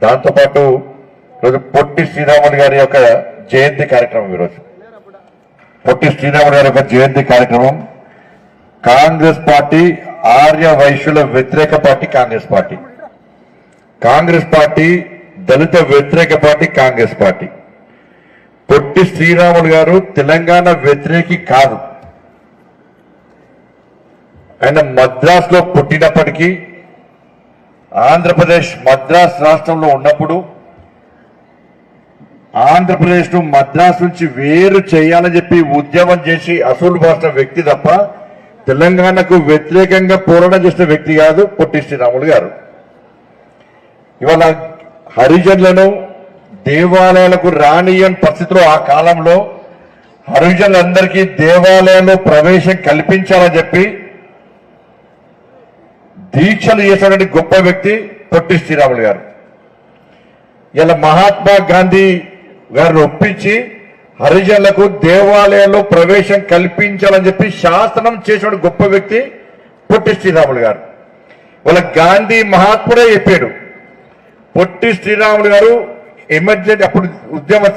దాంతోపాటు ఈరోజు పొట్టి శ్రీరాములు గారి యొక్క జయంతి కార్యక్రమం. ఈరోజు పొట్టి శ్రీరాములు గారి యొక్క జయంతి కార్యక్రమం. కాంగ్రెస్ పార్టీ ఆర్య వైశ్యుల వ్యతిరేక party Congress party, Congress party దళిత వ్యతిరేక పార్టీ కాంగ్రెస్ పార్టీ. పొట్టి శ్రీరాములు గారు తెలంగాణ వ్యతిరేకి కాదు. ఆయన మద్రాసులో పుట్టినప్పటికీ ఆంధ్రప్రదేశ్ మద్రాస్ రాష్ట్రంలో ఉన్నప్పుడు ఆంధ్రప్రదేశ్ ను మద్రాసు నుంచి వేరు చేయాలని చెప్పి ఉద్యమం చేసి అసూలు బాసిన వ్యక్తి తప్ప తెలంగాణకు వ్యతిరేకంగా పోరాటం చేసిన వ్యక్తి కాదు పొట్టి శ్రీరాములు గారు. ఇవాళ హరిజనులను దేవాలయాలకు రానియని పరిస్థితిలో ఆ కాలంలో హరిజనులందరికీ దేవాలయంలో ప్రవేశం కల్పించాలని చెప్పి దీక్షలు చేసినటువంటి గొప్ప వ్యక్తి పొట్టి శ్రీరాములు గారు. ఇలా మహాత్మా గాంధీ గారిని ఒప్పించి హరిజనులకు దేవాలయాల్లో ప్రవేశం కల్పించాలని చెప్పి శాసనం చేసిన గొప్ప వ్యక్తి పొట్టి శ్రీరాములు గారు. వాళ్ళ గాంధీ మహాత్ముడే చెప్పాడు. పొట్టి శ్రీరాములు గారు ఎమర్జెన్సీ అప్పుడు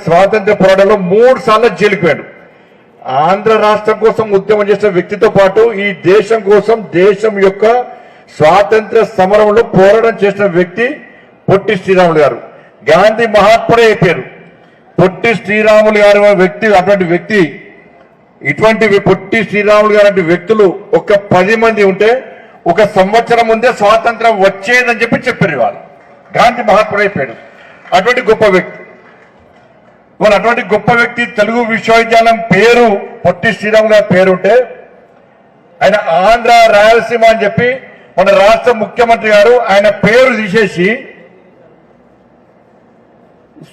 స్వాతంత్ర పోరాటంలో 3 సార్లు జైలుకు పోయాడు. ఆంధ్ర రాష్ట్రం కోసం ఉద్యమం చేసిన వ్యక్తితో పాటు ఈ దేశం కోసం, దేశం యొక్క స్వాతంత్ర సమరంలో పోరాటం చేసిన వ్యక్తి పొట్టి శ్రీరాములు గారు. గాంధీ మహాత్ముడే చెప్పారు. పొట్టి శ్రీరాములు గారు వ్యక్తి, అటువంటి వ్యక్తి, ఇటువంటి పొట్టి శ్రీరాములు గారి వ్యక్తులు ఒక 10 మంది ఉంటే 1 సంవత్సరం ముందే స్వాతంత్రం వచ్చేదని చెప్పారు. వాళ్ళు గాంధీ మహాత్ముడు అయిపోయాడు. అటువంటి గొప్ప వ్యక్తి. వాళ్ళు అటువంటి గొప్ప వ్యక్తి. తెలుగు విశ్వవిద్యాలయం పేరు పొట్టి శ్రీరాములు గారి పేరు ఉంటే ఆయన ఆంధ్ర రాయలసీమ అని చెప్పి మన రాష్ట్ర ముఖ్యమంత్రి గారు ఆయన పేరు తీసేసి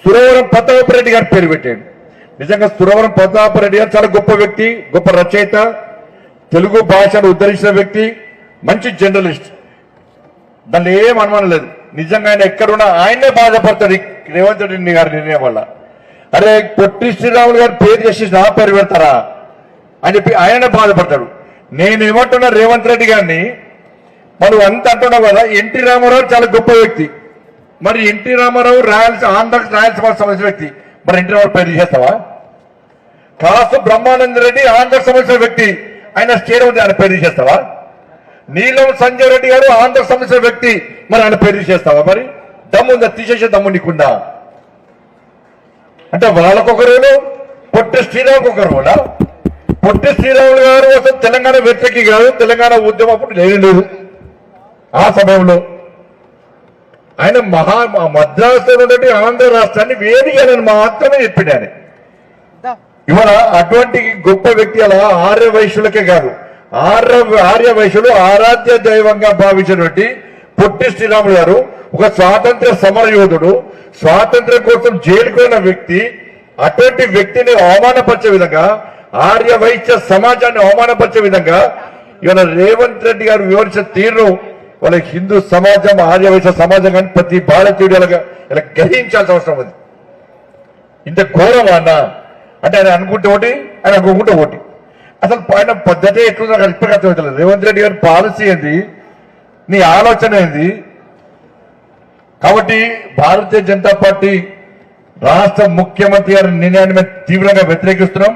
సురవరం ప్రతాపరెడ్డి గారి పేరు పెట్టాడు. నిజంగా సురవరం ప్రతాపరెడ్డి గారు చాలా గొప్ప వ్యక్తి, గొప్ప రచయిత, తెలుగు భాషను ఉద్ధరించిన వ్యక్తి, మంచి జర్నలిస్ట్. దాన్ని ఏం అనుమానం లేదు. నిజంగా ఆయన ఎక్కడున్నా ఆయనే బాధపడతాడు రేవంత్ రెడ్డి గారి నిర్ణయం వల్ల. అరే పొట్టి శ్రీరాములు గారి పేరు చేసి నా పేరు పెడతారా అని చెప్పి ఆయన బాధపడతాడు. నేనేమంటున్నా రేవంత్ రెడ్డి గారిని, మనం అంత అంటున్నావు కదా, ఎన్టీ రామారావు చాలా గొప్ప వ్యక్తి. మరి ఎన్టీ రామారావు ఆంధ్ర రాయలసీమ సంబంధించిన వ్యక్తి, మరి ఎన్టీ రామారావు పేరు చేస్తావా? కాసు బ్రహ్మానంద రెడ్డి ఆంధ్రకు సంబంధించిన వ్యక్తి, ఆయన స్టేట్ ఉంది, ఆయన పేరు చేస్తావా? నీలం సంజయ్ రెడ్డి గారు ఆంధ్రకు సంబంధించిన వ్యక్తి, మరి ఆయన పేరు చేస్తావా? మరి దమ్ముందా? తీసేసే దమ్ము నీకుందా? అంటే వాళ్ళకొక రోలు, పొట్టి శ్రీరాములకు ఒక రోలా? పొట్టి శ్రీరాములు గారు అసలు తెలంగాణ వ్యతిరేకి కాదు, తెలంగాణ ఉద్యమం అప్పుడు లేదు. ఆ సమయంలో ఆయన మద్రాసులో ఉన్నటువంటి ఆంధ్ర రాష్ట్రాన్ని వేదికని మాత్రమే చెప్పాడు ఆయన. ఇవాళ అటువంటి గొప్ప వ్యక్తి అలా ఆర్య వైశ్యులకే కాదు, ఆర్య వైశ్యులు ఆరాధ్య దైవంగా భావించినటువంటి పొట్టి శ్రీరాములు గారు ఒక స్వాతంత్ర సమర యోధుడు, స్వాతంత్ర్యం కోసం జైలుకున్న వ్యక్తి. అటువంటి వ్యక్తిని అవమానపరిచే విధంగా, ఆర్య వైశ్య సమాజాన్ని అవమానపరిచే విధంగా ఇవాళ రేవంత్ రెడ్డి గారు వివరించిన తీరును వాళ్ళ హిందూ సమాజం, ఆర్య వైశ్య సమాజం కానీ ప్రతి భారతీయుడు ఇలా గ్రహించాల్సిన అవసరం ఉంది. ఇంత ఘోరం అన్న అంటే ఆయన అనుకుంటే ఒకటి, ఆయన అనుకుంటే ఒకటి. అసలు ఆయన పద్ధతి ఎట్లుందో నాకు ఇప్పటికీ అర్థమవుతలేదు. రేవంత్ రెడ్డి గారి పాలసీ ఏంది, నీ ఆలోచన ఏంది? కాబట్టి భారతీయ జనతా పార్టీ రాష్ట్ర ముఖ్యమంత్రి గారి నిర్ణయాన్ని మేము తీవ్రంగా వ్యతిరేకిస్తున్నాం.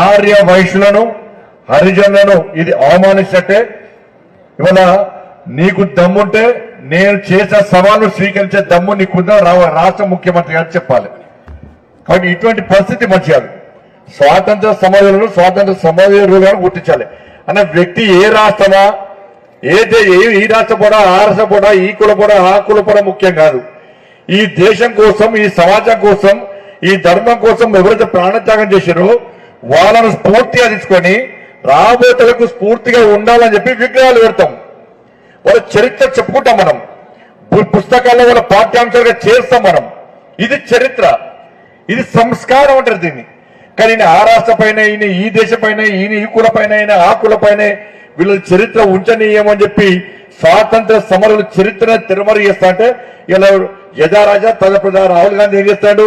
ఆర్య వైశ్యులను, హరిజనులను ఇది అవమానించినట్టే. ఇవాళ నీకు దమ్ముంటే నేను చేసిన సవాలు స్వీకరించే దమ్ము నీకుందా రాష్ట్ర ముఖ్యమంత్రి గారు చెప్పాలి. కాబట్టి ఇటువంటి పరిస్థితి మంచిది. స్వాతంత్ర సమయంలో స్వాతంత్ర సమయంలో గుర్తించాలి అన్న వ్యక్తి ఏ రాష్ట్రమా, ఈ రాష్ట్ర కూడా, ఆ రాష్ట్ర కూడా, ఈ కుల కూడా, ఆ కుల కూడా ముఖ్యం కాదు. ఈ దేశం కోసం, ఈ సమాజం కోసం, ఈ ధర్మం కోసం ఎవరైతే ప్రాణత్యాగం చేశారో వాళ్ళను స్ఫూర్తిగా తీసుకొని రాబోతలకు స్ఫూర్తిగా ఉండాలని చెప్పి విగ్రహాలు పెడతాం. వాళ్ళ చరిత్ర చెప్పుకుంటాం మనం, పుస్తకాల్లో వాళ్ళ పాఠ్యాంశాలుగా చేస్తాం మనం. ఇది చరిత్ర, ఇది సంస్కారం అంటారు దీన్ని. కానీ ఈయన ఆ రాష్ట్ర పైన, ఈయన ఈ దేశం పైన, ఈయన ఈ కుల పైన, ఈయన ఆ కుల పైన వీళ్ళ చరిత్ర ఉంచనీయమని చెప్పి స్వాతంత్ర సమరుల చరిత్ర తిరుమల చేస్తా అంటే ఇలా యజారాజా తదప్రదా రాహుల్ గాంధీ ఏం చేస్తాడు?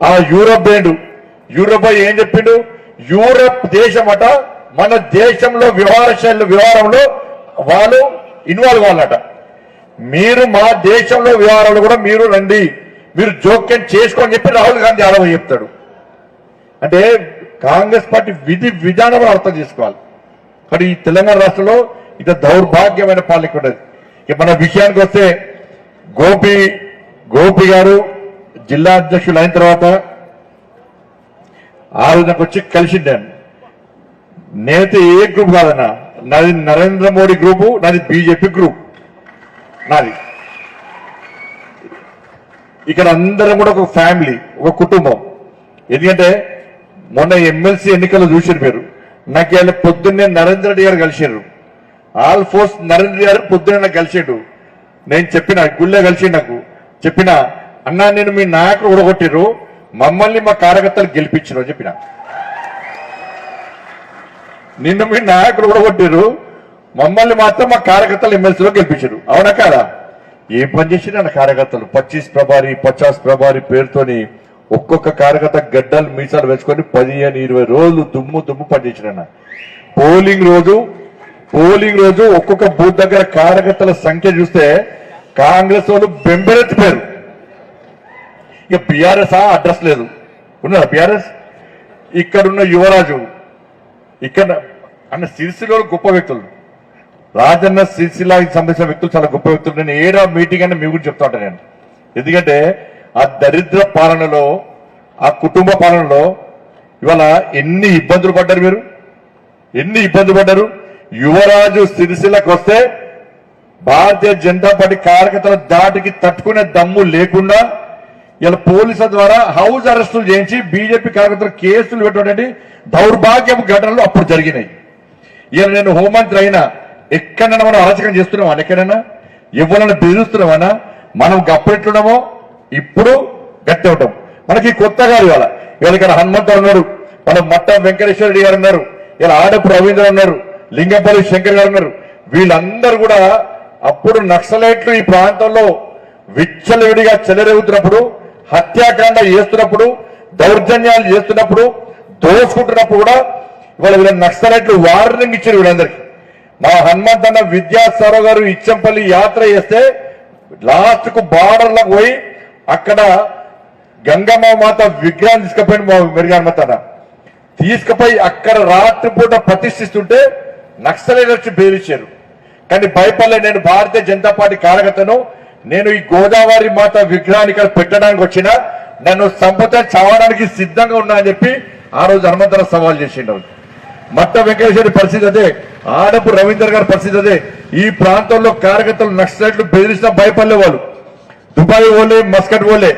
ఆ యూరోప్ యూరోప్ ఏం చెప్పిండు? యూరోప్ దేశం అట మన దేశంలో వ్యవహారంలో వాళ్ళు ఇన్వాల్వ్ అవ్వాలట. మీరు మా దేశంలో వ్యవహారాలు కూడా మీరు రండి, మీరు జోక్యం చేసుకోని చెప్పి రాహుల్ గాంధీ ఆడవ చెప్తాడు. అంటే కాంగ్రెస్ పార్టీ విధానం అర్థం చేసుకోవాలి. కానీ ఈ తెలంగాణ రాష్ట్రంలో ఇంత దౌర్భాగ్యమైన పాలన ఉండదు. ఇక మన విషయానికి వస్తే గోపి గారు జిల్లా అధ్యక్షులు అయిన తర్వాత ఆ రోజునకు వచ్చి కలిసిండాను. నేనైతే ఏ గ్రూప్ కాదన్నా, నాది నరేంద్ర మోడీ గ్రూపు, నాది బీజేపీ గ్రూప్ నాది. ఇక్కడ అందరం కూడా ఒక ఫ్యామిలీ, ఒక కుటుంబం. ఎందుకంటే మొన్న ఎమ్మెల్సీ ఎన్నికలు చూసిన మీరు నాకు ఇలా పొద్దున్నే నరేంద్ర రెడ్డి గారు కలిసారు. ఆల్ఫోర్స్ నరేంద్ర గారు పొద్దున్నే నాకు కలిసాడు. నేను చెప్పిన గుళ్ళే కలిసి నాకు చెప్పిన, అన్నా నేను మీ నాయకులు ఊడగొట్టిరు, మమ్మల్ని మా కార్యకర్తలు గెలిపించరు అని చెప్పిన. నిన్ను మీ నాయకులు ఊడగొట్టిరు, మమ్మల్ని మాత్రం మా కార్యకర్తలు ఎమ్మెల్సీలో గెలిపించరు. అవునా కాదా? ఏం పని చేసినా నా కార్యకర్తలు 25 ప్రభారి 50 ప్రభారి పేరుతోని ఒక్కొక్క కార్యకర్త గడ్డలు మీసాలు వేసుకొని 15-20 రోజులు దుమ్ము పనిచేసిన. పోలింగ్ పోలింగ్ రోజు ఒక్కొక్క బూత్ దగ్గర కార్యకర్తల సంఖ్య చూస్తే కాంగ్రెస్ వాళ్ళు బెంబెరెత్తిపోయారు. ఇక బీఆర్ఎస్ అడ్రస్ లేదు. ఉన్నారా బీఆర్ఎస్? ఇక్కడున్న యువరాజు, ఇక్కడ అన్న సిరిసిల్ల గొప్ప వ్యక్తులు, రాజన్న సిరిసిల్లాకి సంబంధించిన వ్యక్తులు చాలా గొప్ప వ్యక్తులు. నేను ఏడా మీటింగ్ అని మీ గురించి చెప్తా ఉంటాను నేను. ఎందుకంటే ఆ దరిద్ర పాలనలో, ఆ కుటుంబ పాలనలో ఇవాళ ఎన్ని ఇబ్బందులు పడ్డారు మీరు, ఎన్ని ఇబ్బందులు పడ్డారు. యువరాజు సిరిసిల్లకు వస్తే భారతీయ జనతా పార్టీ కార్యకర్తల దాటికి తట్టుకునే దమ్ము లేకుండా ఇలా పోలీసుల ద్వారా హౌస్ అరెస్టులు చేయించి బీజేపీ కార్యకర్తలు కేసులు పెట్టినటువంటి దౌర్భాగ్యపు ఘటనలు అప్పుడు జరిగినాయి. ఇలా నేను హోంమంత్రి అయినా ఎక్కడైనా మనం అరాచకం చేస్తున్నామా? ఎక్కడైనా ఎవరైనా బెదిరిస్తున్నామన్నా? మనం గప్పరెట్లున్నామో ఇప్పుడు గట్టి ఉంటాం. మనకి కొత్త కాదు. ఇవాళ ఇక్కడ హనుమంతరావు ఉన్నారు, మన మట్ట వెంకటేశ్వర రెడ్డి గారు ఉన్నారు, ఇలా ఆడపు రవీంద్ర ఉన్నారు, లింగంపల్లి శంకర్ గారు ఉన్నారు. వీళ్ళందరూ కూడా అప్పుడు నక్సలైట్లు ఈ ప్రాంతంలో విచ్చలవిడిగా చెలరేగుతున్నప్పుడు, హత్యాకాండ చేస్తున్నప్పుడు, దౌర్జన్యాలు చేస్తున్నప్పుడు, దోచుకుంటున్నప్పుడు కూడా ఇవాళ వీళ్ళ నక్సలైట్లు వార్నింగ్ ఇచ్చారు వీళ్ళందరికీ. మా హనుమంతన్న విద్యాసారావు గారు ఇచ్చంపల్లి యాత్ర చేస్తే లాస్ట్ కు బార్డర్లకు పోయి అక్కడ గంగమ్మ మాత విగ్రహం తీసుకుపోయింది. మా మెరుగు హనుమంతన్న తీసుకుపోయి అక్కడ రాత్రిపూట ప్రతిష్ఠిస్తుంటే నక్సలైట్లు వచ్చి బెదిరించారు. కానీ భయపడలే. నేను భారతీయ జనతా పార్టీ కార్యకర్తను, నేను ఈ గోదావరి మాత విగ్రహాన్ని ఇక్కడ పెట్టడానికి వచ్చినా నన్ను సంపద చావడానికి సిద్ధంగా ఉన్నా అని చెప్పి ఆ రోజు హనుమంతరావు సవాల్ చేసిండు. మట్ట వెంకటేశ్వరి పరిస్థితి అదే, ఆడపు రవీందర్ గారి పరిస్థితి అదే. ఈ ప్రాంతంలో కార్యకర్తలు నక్సలైట్లు బెదిరించినా భయపడలే. వాళ్ళు దుబాయ్ పోలే, మస్కట్ పోలే,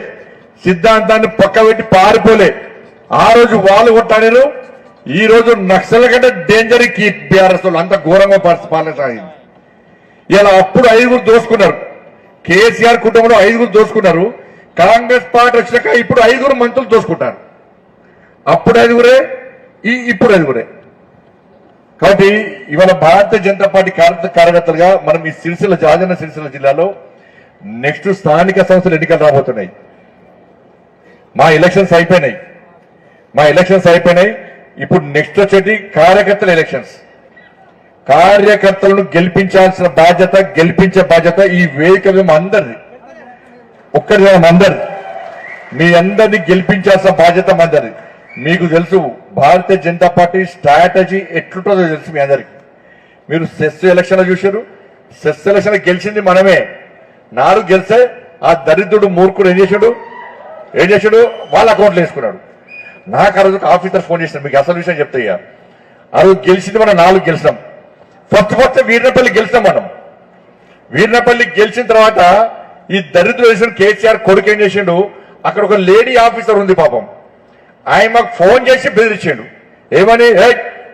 సిద్ధాంతాన్ని పక్క పెట్టి పారిపోలే. ఆ రోజు వాళ్ళు కొట్టాడారు. ఈ రోజు నక్సల్ కంటే డేంజర్ బీఆర్ఎస్ వాళ్ళు అంత ఘోరంగా పాలన సాగింది. ఇలా అప్పుడు 5 దోసుకున్నారు. కేసీఆర్ కుటుంబంలో 5 దోసుకున్నారు. కాంగ్రెస్ పార్టీ వచ్చినాక ఇప్పుడు 5 మంత్రులు దోసుకుంటారు. అప్పుడు 5 ఇప్పుడు 5. కాబట్టి ఇవాళ భారతీయ జనతా పార్టీ కార్యకర్తలుగా మనం ఈ రాజన్న సిరిసిల్ల జిల్లాలో నెక్స్ట్ స్థానిక సంస్థల ఎన్నికలు రాబోతున్నాయి. మా ఎలక్షన్స్ అయిపోయినాయి. ఇప్పుడు నెక్స్ట్ వచ్చేది కార్యకర్తల ఎలక్షన్స్. కార్యకర్తలను గెలిపించాల్సిన బాధ్యత, గెలిపించే బాధ్యత ఈ వేదిక అందరిది. ఒక్కరి అందరిది. మీ అందరినీ గెలిపించాల్సిన బాధ్యత అందరిది. మీకు తెలుసు భారతీయ జనతా పార్టీ స్ట్రాటజీ ఎట్లుంటుందో తెలుసు మీ అందరికి. మీరు సెస్ ఎలక్షన్ చూశారు. సెస్ ఎలక్షన్ గెలిచింది మనమే. 4 గెలిస్తే ఆ దరిద్రుడు మూర్ఖుడు ఏం చేశాడు వాళ్ళ అకౌంట్లో వేసుకున్నాడు. నాకు ఆ రోజు ఆఫీసర్ ఫోన్ చేసినాడు. మీకు అసలు విషయం చెప్తాయ్యా. ఆ రోజు గెలిచింది మనం 4 గెలిచినాం. ఫస్ట్ వీరినపల్లి గెలిచినాం మనం. వీరినపల్లి గెలిచిన తర్వాత ఈ దరిద్రుడు వేసిన కేసీఆర్ కొడుకు ఏం చేసిండు, అక్కడ ఒక లేడీ ఆఫీసర్ ఉంది పాపం. ఆయన మాకు ఫోన్ చేసి బెదిరించాడు. ఏమని,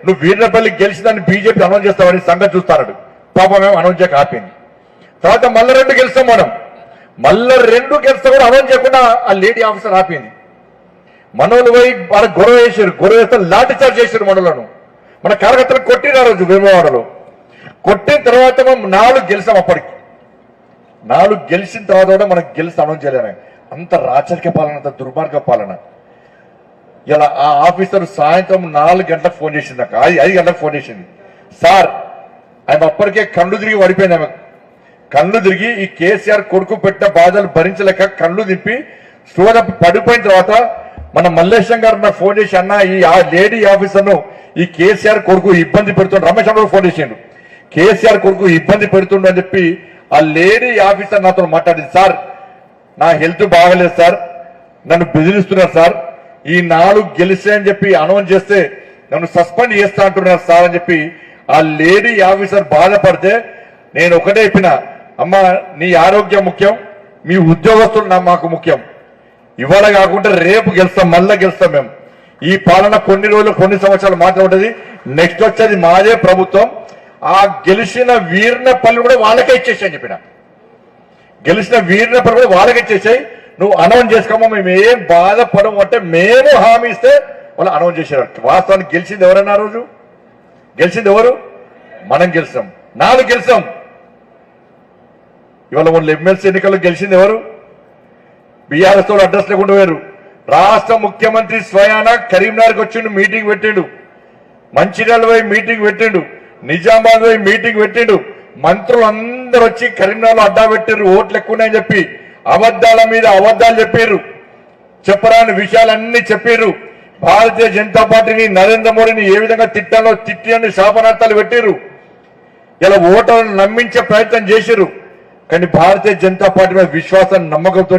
నువ్వు వీరినపల్లి గెలిచిందని బీజేపీ అనౌన్స్ చేస్తామని సంగతి చూస్తాడు. పాపం మేము అనౌన్స్ చేయక ఆపింది. తర్వాత మళ్ళీ 2 గెలిస్తాం మనం. మళ్ళీ 2 గెలిస్తే కూడా అనౌన్స్ చేయకుండా ఆ లేడీ ఆఫీసర్ ఆపింది. మనోళ్ళు పోయి వాళ్ళకి గొడవ వేస్తే లాఠీ చార్జ్ చేశారు మనోళ్ళను. మన కార్యకర్తలు కొట్టిన రోజు వేమవాడలో. కొట్టిన తర్వాత మనం 4 గెలిచాం. అప్పటికి 4 గెలిచిన తర్వాత కూడా మనకు గెలిచి అనౌన్స్ చేయలేము. అంత రాచరిక పాలన, అంత దుర్మార్గ పాలన. ఇలా ఆ ఆఫీసర్ సాయంత్రం 4 గంటలకు ఫోన్ చేసింది. నాకు 5 గంటలకు ఫోన్ చేసింది. సార్, ఆమె అప్పటికే కళ్ళు తిరిగి పడిపోయింది. ఆమె కళ్ళు తిరిగి ఈ కేసీఆర్ కొడుకు పెట్టిన బాధలు భరించలేక కళ్ళు తిప్పి స్టోర్ పడిపోయిన తర్వాత మన మల్లేశం గారు నాకు ఫోన్ చేసి, అన్న ఈ లేడీ ఆఫీసర్ను ఈ కేసీఆర్ కొడుకు ఇబ్బంది పెడుతుండ్రు. రమేష్ అన్న ఫోన్ చేసిండు. కేసీఆర్ కొడుకు ఇబ్బంది పెడుతుండ్రు అని చెప్పి ఆ లేడీ ఆఫీసర్ నాతో మాట్లాడింది. సార్, నా హెల్త్ బాగలేదు సార్, నన్ను బెదిరిస్తున్నారు సార్, ఈ 4 గెలిస్తే అని చెప్పి అనౌన్స్ చేస్తే నన్ను సస్పెండ్ చేస్తా అంటున్నారు సార్ అని చెప్పి ఆ లేడీ ఆఫీసర్ బాధపడితే నేను ఒకటే చెప్పిన, అమ్మ నీ ఆరోగ్యం ముఖ్యం, మీ ఉద్యోగస్తులు మాకు ముఖ్యం. ఇవాళ కాకుండా రేపు గెలుస్తాం, మళ్ళా గెలుస్తాం. మేము ఈ పాలన కొన్ని రోజులు, కొన్ని సంవత్సరాలు మాత్రం ఉంటుంది. నెక్స్ట్ వచ్చేది మాదే ప్రభుత్వం. ఆ గెలిచిన వీరినపల్లి కూడా వాళ్ళకే ఇచ్చేసాయని చెప్పిన. గెలిచిన వీరినపల్లి కూడా వాళ్ళకే ఇచ్చేసాయి. నువ్వు అనౌన్స్ చేసుకోమో, మేము ఏం బాధపడము అంటే మేము హామీ ఇస్తే వాళ్ళు అనౌన్స్ చేశారు. వాస్తవానికి గెలిచింది ఎవరన్నా? రోజు గెలిచింది ఎవరు? మనం గెలిచాం. 4 గెలిచాం. ఇవాళ వాళ్ళు ఎమ్మెల్సీ ఎన్నికల్లో గెలిచింది ఎవరు? బీఆర్ఎస్ తో అడ్రస్ లేకుండా వేరు. రాష్ట్ర ముఖ్యమంత్రి స్వయాన కరీంనగర్కి వచ్చిండు, మీటింగ్ పెట్టిండు. మంచిర్యాల పోయి మీటింగ్ పెట్టిండు. నిజామాబాద్ మీటింగ్ పెట్టిండు. మంత్రులు అందరూ వచ్చి కరీంనగర్లో అడ్డా పెట్టారు, ఓట్లు ఎక్కువన్నాయని చెప్పి అబద్దాల మీద అబద్దాలు చెప్పారు. చెప్పరాని విషయాలన్నీ చెప్పారు. భారతీయ జనతా పార్టీని, నరేంద్ర మోడీని ఏ విధంగా తిట్టాలో తిట్టిని శాపనార్థాలు పెట్టారు. ఇలా ఓటర్లను నమ్మించే ప్రయత్నం చేశారు. కానీ భారతీయ జనతా పార్టీ మీద విశ్వాసం, నమ్మకంతో,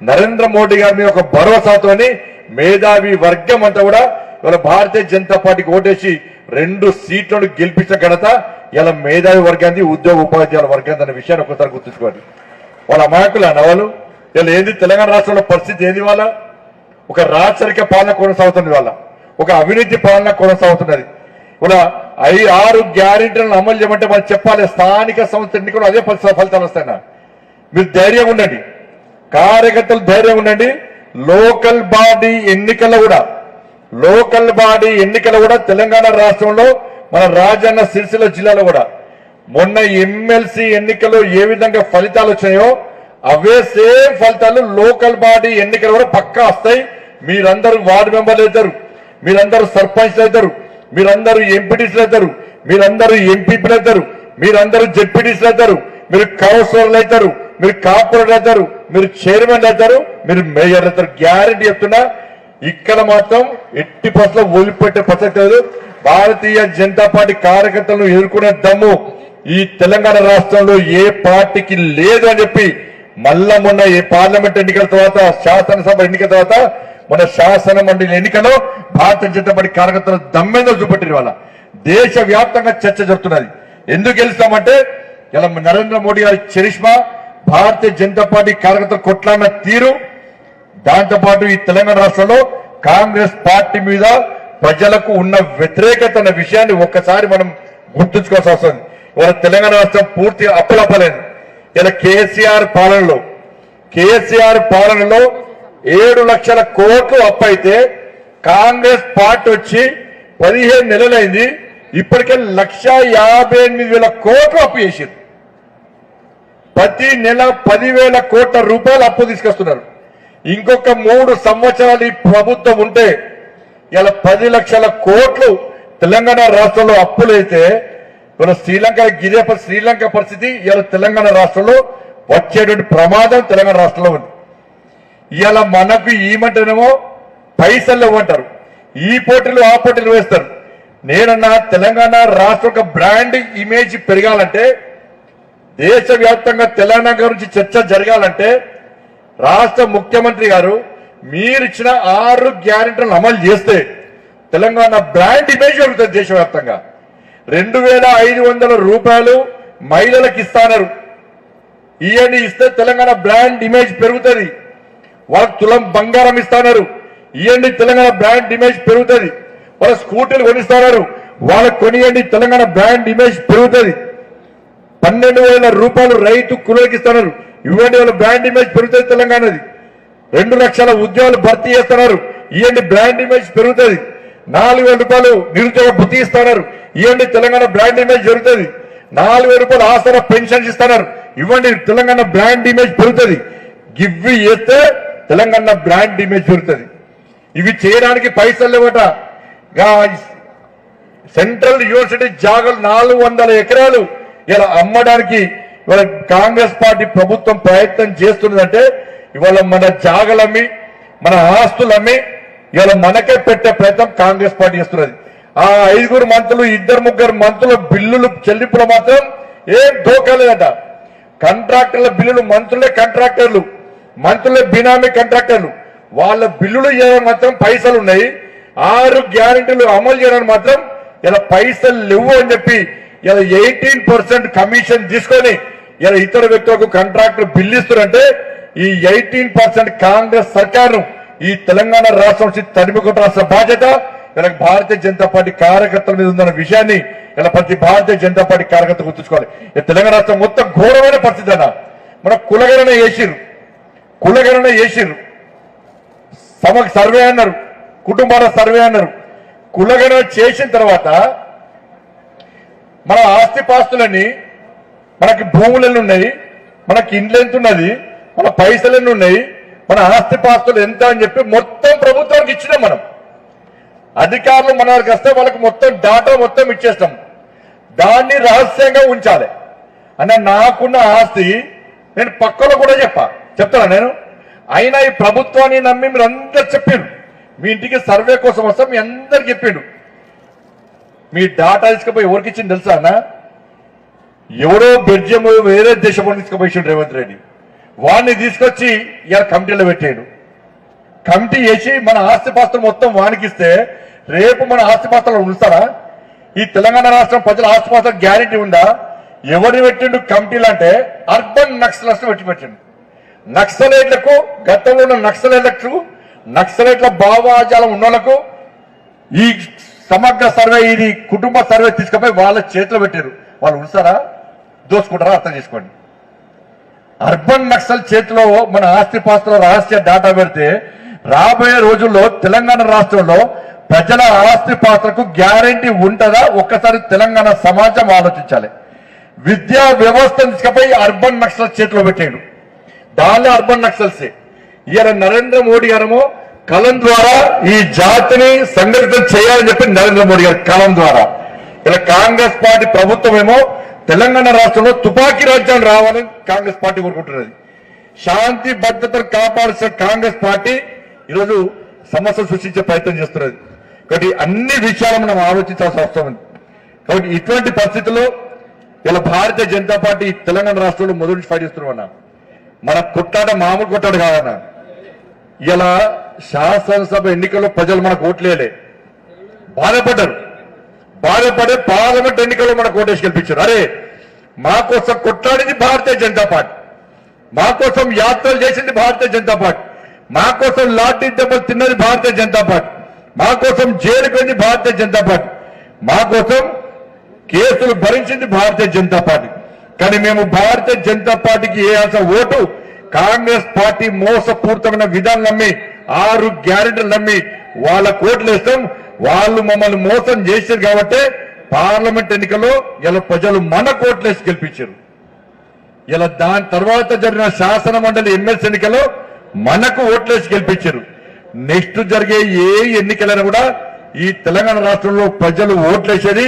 నరేంద్ర మోడీ గారి మీద ఒక భరోసాతోని మేధావి వర్గం అంతా కూడా ఇవాళ భారతీయ జనతా పార్టీకి ఓటేసి 2 సీట్లను గెలిపించిన ఘనత ఇలా మేధావి వర్గాన్ని, ఉద్యోగ ఉపాధ్యాయుల వర్గాన్ని అనే విషయాన్ని ఒకసారి గుర్తుంచుకోండి. వాళ్ళ అమాయకులు అన్నవాళ్ళు ఇలా ఏంది తెలంగాణ రాష్ట్రంలో పరిస్థితి ఏంది? వాళ్ళ ఒక రాచరిక పాలన కొనసాగుతుంది, వాళ్ళ ఒక అవినీతి పాలన కొనసాగుతున్నది. ఇలా 6 గ్యారెంటీలను అమలు చేయమంటే మనం చెప్పాలి. స్థానిక సంస్థ ఎన్నికలు అదే ఫలితాలు వస్తాయన్న. మీరు ధైర్యంగా ఉండండి, కార్యకర్తలు ధైర్యంగా ఉండండి. లోకల్ బాడీ ఎన్నికలు కూడా తెలంగాణ రాష్ట్రంలో మన రాజన్న సిరిసిల్ల జిల్లాలో కూడా మొన్న ఎమ్మెల్సీ ఎన్నికల్లో ఏ విధంగా ఫలితాలు వచ్చాయో అవే సేమ్ ఫలితాలు లోకల్ బాడీ ఎన్నికలు కూడా పక్కా వస్తాయి. మీరందరూ వార్డు మెంబర్లు అవుతారు, మీరందరూ సర్పంచ్లు అవుతారు, మీరందరూ ఎంపీటీసీలు అవుతారు, మీరందరూ ఎంపీపీలు అవుతారు, మీరందరూ జెడ్పీటీసీలు అవుతారు, మీరు కౌన్సిలర్లు అవుతారు, మీరు కార్పొరేటర్ అవుతారు, మీరు చైర్మన్ అవుతారు, మీరు మేయర్ అవుతారు. గ్యారెంటీ చెప్తున్నా. ఇక్కడ మాత్రం ఎట్టి పర్సెంట్ వదిలిపెట్టే ప్రసక్తి లేదు. భారతీయ జనతా పార్టీ కార్యకర్తలను ఎదుర్కొనే దమ్ము ఈ తెలంగాణ రాష్ట్రంలో ఏ పార్టీకి లేదు అని చెప్పి మొన్న ఈ పార్లమెంట్ ఎన్నికల తర్వాత, శాసనసభ ఎన్నికల తర్వాత, మన శాసన మండలి ఎన్నికల్లో భారతీయ జనతా పార్టీ కార్యకర్తలు దమ్మేందో చూపెట్టిన వాళ్ళ దేశ వ్యాప్తంగా చర్చ జరుగుతున్నది. ఎందుకు గెలుస్తామంటే ఇలా నరేంద్ర మోడీ గారి చరిష్మా, భారతీయ జనతా పార్టీ కార్యకర్తలు కొట్లాడిన తీరు, దాంతోపాటు ఈ తెలంగాణ రాష్ట్రంలో కాంగ్రెస్ పార్టీ మీద ప్రజలకు ఉన్న వ్యతిరేకత అన్న విషయాన్ని ఒక్కసారి మనం గుర్తుంచుకోవాల్సి వస్తుంది. ఇవాళ తెలంగాణ రాష్ట్రం పూర్తిగా అప్పులప్పలేదు. ఇలా కేసీఆర్ పాలనలో 7 లక్షల కోట్లు అప్పు అయితే కాంగ్రెస్ పార్టీ వచ్చి 15 నెలలైంది. ఇప్పటికే 1,58,000 కోట్లు అప్పు చేశారు. ప్రతి నెల 10,000 కోట్ల రూపాయలు అప్పు తీసుకొస్తున్నారు. ఇంకొక 3 సంవత్సరాలు ఈ ప్రభుత్వం ఉంటే ఇలా 10 లక్షల కోట్లు తెలంగాణ రాష్ట్రంలో అప్పులైతే ఇలా శ్రీలంక పరిస్థితి ఇలా తెలంగాణ రాష్ట్రంలో వచ్చేటువంటి ప్రమాదం తెలంగాణ రాష్ట్రంలో ఉంది. ఇలా మనకు ఈమంటేనేమో పైసలు ఇవ్వంటారు, ఈ పోటీలు ఆ పోటీలు వేస్తారు. నేనన్నా తెలంగాణ రాష్ట్ర ఒక బ్రాండ్ ఇమేజ్ పెరగాలంటే, దేశవ్యాప్తంగా తెలంగాణ గురించి చర్చ జరగాలంటే రాష్ట్ర ముఖ్యమంత్రి గారు మీరిచ్చిన 6 గ్యారెంటీలను అమలు చేస్తే తెలంగాణ బ్రాండ్ ఇమేజ్ పెరుగుతుంది దేశవ్యాప్తంగా. 2,500 రూపాయలు మహిళలకు ఇస్తాన్నారు. ఇవన్నీ ఇస్తే తెలంగాణ బ్రాండ్ ఇమేజ్ పెరుగుతుంది. వాళ్ళకి తులం బంగారం ఇస్తున్నారు. ఇవన్నీ తెలంగాణ బ్రాండ్ ఇమేజ్ పెరుగుతుంది. వాళ్ళ స్కూటీలు కొనిస్తున్నారు, వాళ్ళకు కొనియండి, తెలంగాణ బ్రాండ్ ఇమేజ్ పెరుగుతుంది. 12,000 రూపాయలు రైతు కూలీలకు ఇస్తున్నారు, ఇవ్వండి, వాళ్ళ బ్రాండ్ ఇమేజ్ పెరుగుతుంది తెలంగాణది. 2 లక్షల ఉద్యోగాలు భర్తీ చేస్తున్నారు, ఇవ్వండి, బ్రాండ్ ఇమేజ్ పెరుగుతుంది. 4,000 రూపాయలు నిరుద్యోగ భృతి ఇస్తున్నారు, ఇవ్వండి, తెలంగాణ బ్రాండ్ ఇమేజ్ పెరుగుతుంది. 4,000 రూపాయలు ఆసరా పెన్షన్స్ ఇస్తున్నారు, ఇవ్వండి, తెలంగాణ బ్రాండ్ ఇమేజ్ పెరుగుతుంది. ఇవి చేస్తే తెలంగాణ బ్రాండ్ ఇమేజ్ పెరుగుతుంది. ఇవి చేయడానికి పైసలు లేవట. సెంట్రల్ యూనివర్సిటీ జాగలు 400 ఎకరాలు ఇలా అమ్మడానికి ఇవాళ కాంగ్రెస్ పార్టీ ప్రభుత్వం ప్రయత్నం చేస్తున్నదంటే ఇవాళ మన జాగలమ్మి, మన ఆస్తులమ్మి ఇవాళ మనకే పెట్టే ప్రయత్నం కాంగ్రెస్ పార్టీ చేస్తున్నది. ఆ 5 మంత్రులు, 2-3 మంత్రుల బిల్లులు చెల్లింపులు మాత్రం ఏం ధోకాలేదట. కాంట్రాక్టర్ల బిల్లులు, మంత్రులే కాంట్రాక్టర్లు, మంత్రులే బినామీ కాంట్రాక్టర్లు, వాళ్ళ బిల్లులు చేయడం మాత్రం పైసలు ఉన్నాయి. 6 గ్యారెంటీలు అమలు చేయడానికి మాత్రం ఇలా పైసలు లేవు అని చెప్పి ఇలా 18% కమిషన్ తీసుకొని ఇలా ఇతర వ్యక్తులకు కాంట్రాక్టర్ బిల్లు ఇస్తున్నారంటే ఈ 18% కాంగ్రెస్ సర్కారు ఈ తెలంగాణ రాష్ట్రం నుంచి తరిమి కొట్టాల్సిన బాధ్యత ఇలా భారతీయ జనతా పార్టీ కార్యకర్తల మీద ఉందన్న విషయాన్ని ఇలా ప్రతి భారతీయ జనతా పార్టీ కార్యకర్త గుర్తుంచుకోవాలి. తెలంగాణ రాష్ట్రం మొత్తం ఘోరమైన పరిస్థితి అన్న. మన కులగణన చేసిర్రు, సర్వే అన్నారు, కుటుంబాల సర్వే అన్నారు. కులగణన చేసిన తర్వాత మన ఆస్తిపాస్తులన్నీ, మనకి భూములు ఎన్ని ఉన్నాయి, మనకి ఇండ్లు ఎంత ఉన్నది, మన పైసలు ఎన్ని ఉన్నాయి, మన ఆస్తిపాస్తులు ఎంత అని చెప్పి మొత్తం ప్రభుత్వానికి ఇచ్చినాం. మనం అధికారులు మన వస్తే వాళ్ళకి మొత్తం డాటా మొత్తం ఇచ్చేస్తాం. దాన్ని రహస్యంగా ఉంచాలి. అన్న నాకున్న ఆస్తి నేను పక్కలో కూడా చెప్తాను నేను. అయినా ఈ ప్రభుత్వాన్ని నమ్మి మీరు అందరు చెప్పిండు, మీ ఇంటికి సర్వే కోసం వస్తాం మీ అందరికి చెప్పిండు. మీ డాటా తీసుకుపోయి ఎవరికి ఇచ్చింది తెలుసా అన్న? ఎవడో బెల్జియం వేరే దేశం తీసుకుపోయిండు రేవంత్ రెడ్డి. వాడిని తీసుకొచ్చి ఇలా కమిటీలో పెట్టాడు. కమిటీ వేసి మన ఆస్తిపాస్తులు మొత్తం వానికిస్తే రేపు మన ఆస్తిపాస్తులు ఉంచుతారా? ఈ తెలంగాణ రాష్ట్రం ప్రజల ఆస్తిపాస్తుల గ్యారెంటీ ఉందా? ఎవరిని పెట్టిండు కమిటీలు అంటే అర్బన్ నక్సలర్స్ పెట్టిండు. నక్సలైట్లకు గతంలో ఉన్న నక్సలైట్ల భావాజాలం ఉన్నోళ్లకు ఈ సమగ్ర సర్వే ఇది కుటుంబ సర్వే తీసుకుపోయి వాళ్ళ చేతిలో పెట్టారు. వాళ్ళు ఉంచుతారా? దోచుకుంటారా? అర్థం చేసుకోండి. అర్బన్ నక్సల్ చేతిలో మన ఆస్తిపాస్తుల రహస్య డాటా పెడితే రాబోయే రోజుల్లో తెలంగాణ రాష్ట్రంలో ప్రజల ఆస్తిపాస్తులకు గ్యారెంటీ ఉంటుందా? ఒక్కసారి తెలంగాణ సమాజం ఆలోచించాలి. విద్యా వ్యవస్థను తీసుకుపోయి అర్బన్ నక్సల్ చేతిలో పెట్టాడు. దానిలో అర్బన్ నక్సల్సే. ఇవాళ నరేంద్ర మోడీ గారేమో కలం ద్వారా ఈ జాతిని సంఘటితం చేయాలని చెప్పి నరేంద్ర మోడీ గారి కలం ద్వారా. ఇలా కాంగ్రెస్ పార్టీ ప్రభుత్వం ఏమో తెలంగాణ రాష్ట్రంలో తుపాకీ రాజ్యాన్ని రావాలని కాంగ్రెస్ పార్టీ కోరుకుంటున్నది. శాంతి భద్రతను కాపాడాల్సిన కాంగ్రెస్ పార్టీ ఈరోజు సమస్యలు సృష్టించే ప్రయత్నం చేస్తున్నది. కాబట్టి అన్ని విషయాలు మనం ఆలోచించాల్సిన అవసరం ఉంది. కాబట్టి ఇటువంటి పరిస్థితుల్లో ఇలా భారతీయ జనతా పార్టీ తెలంగాణ రాష్ట్రంలో మొదటి నుంచి ఫైట్ చేస్తున్నామన్నా. మన కొట్టాడ మామూలు కొట్టాడు కాదన్నా. ఇలా శాసనసభ ఎన్నికల్లో ప్రజలు మనకు ఓట్లేలే, బాధపడే పార్లమెంట్ ఎన్నికల్లో మనకు ఓటేసి గెలిపించారు. అరే మా కోసం కొట్లాడింది భారతీయ జనతా పార్టీ, మా కోసం యాత్రలు చేసింది భారతీయ జనతా పార్టీ, మా కోసం లాఠీ దెబ్బలు తిన్నది భారతీయ జనతా పార్టీ, మా కోసం జైలుకు వెళ్ళింది భారతీయ జనతా పార్టీ, మా కోసం కేసులు భరించింది భారతీయ జనతా పార్టీ. కానీ మేము భారతీయ జనతా పార్టీకి వేయాల్సిన ఓటు కాంగ్రెస్ పార్టీ మోసపూరితమైన విధానం నమ్మి 6 గ్యారెంటీలు నమ్మి వాళ్ళ కోట్లు వేస్తాం. వాళ్ళు మమ్మల్ని మోసం చేశారు కాబట్టి పార్లమెంట్ ఎన్నికల్లో ఇలా ప్రజలు మన కోట్లేసి గెలిపించారు. ఇలా దాని తర్వాత జరిగిన శాసన మండలి ఎమ్మెల్సీ ఎన్నికల్లో మనకు ఓట్లేసి గెలిపించారు. నెక్స్ట్ జరిగే ఏ ఎన్నికలైనా కూడా ఈ తెలంగాణ రాష్ట్రంలో ప్రజలు ఓట్లేసేది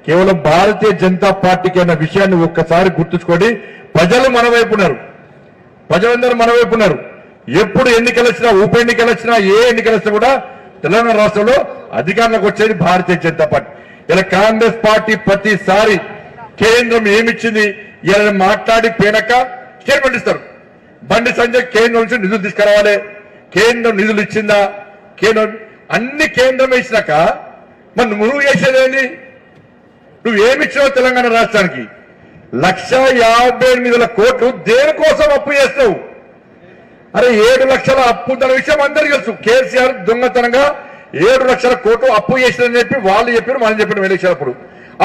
కేవలం భారతీయ జనతా పార్టీకి అన్న విషయాన్ని ఒక్కసారి గుర్తుంచుకోండి. ప్రజలు మన వైపు ఉన్నారు, ప్రజలందరూ మన వైపు ఉన్నారు. ఎప్పుడు ఎన్నికలు వచ్చినా, ఉప ఎన్నికలు వచ్చినా, ఏ ఎన్నికలు వచ్చినా కూడా తెలంగాణ రాష్ట్రంలో అధికారంలోకి వచ్చేది భారతీయ జనతా పార్టీ. ఇలా కాంగ్రెస్ పార్టీ ప్రతిసారి కేంద్రం ఏమిచ్చింది ఇలా మాట్లాడి పేనక స్టేట్మెంట్ ఇస్తారు. బండి సంజయ్ కేంద్రం నుంచి నిధులు తీసుకురావాలి, కేంద్రం నిధులు ఇచ్చిందా, కేంద్రం అన్ని కేంద్రం ఇచ్చినాక మరి నువ్వు చేసేదేంటి? నువ్వేమిచ్చినావు తెలంగాణ రాష్ట్రానికి? 1,58,000 కోట్లు దేనికోసం అప్పు చేస్తావు? అరే 7 లక్షల అప్పు ఉందన్న విషయం అందరికీ తెలుసు. కేసీఆర్ దొంగతనంగా 7 లక్షల కోట్లు అప్పు చేసిందని చెప్పి వాళ్ళు చెప్పారు, మనం చెప్పిన ఎలక్షన్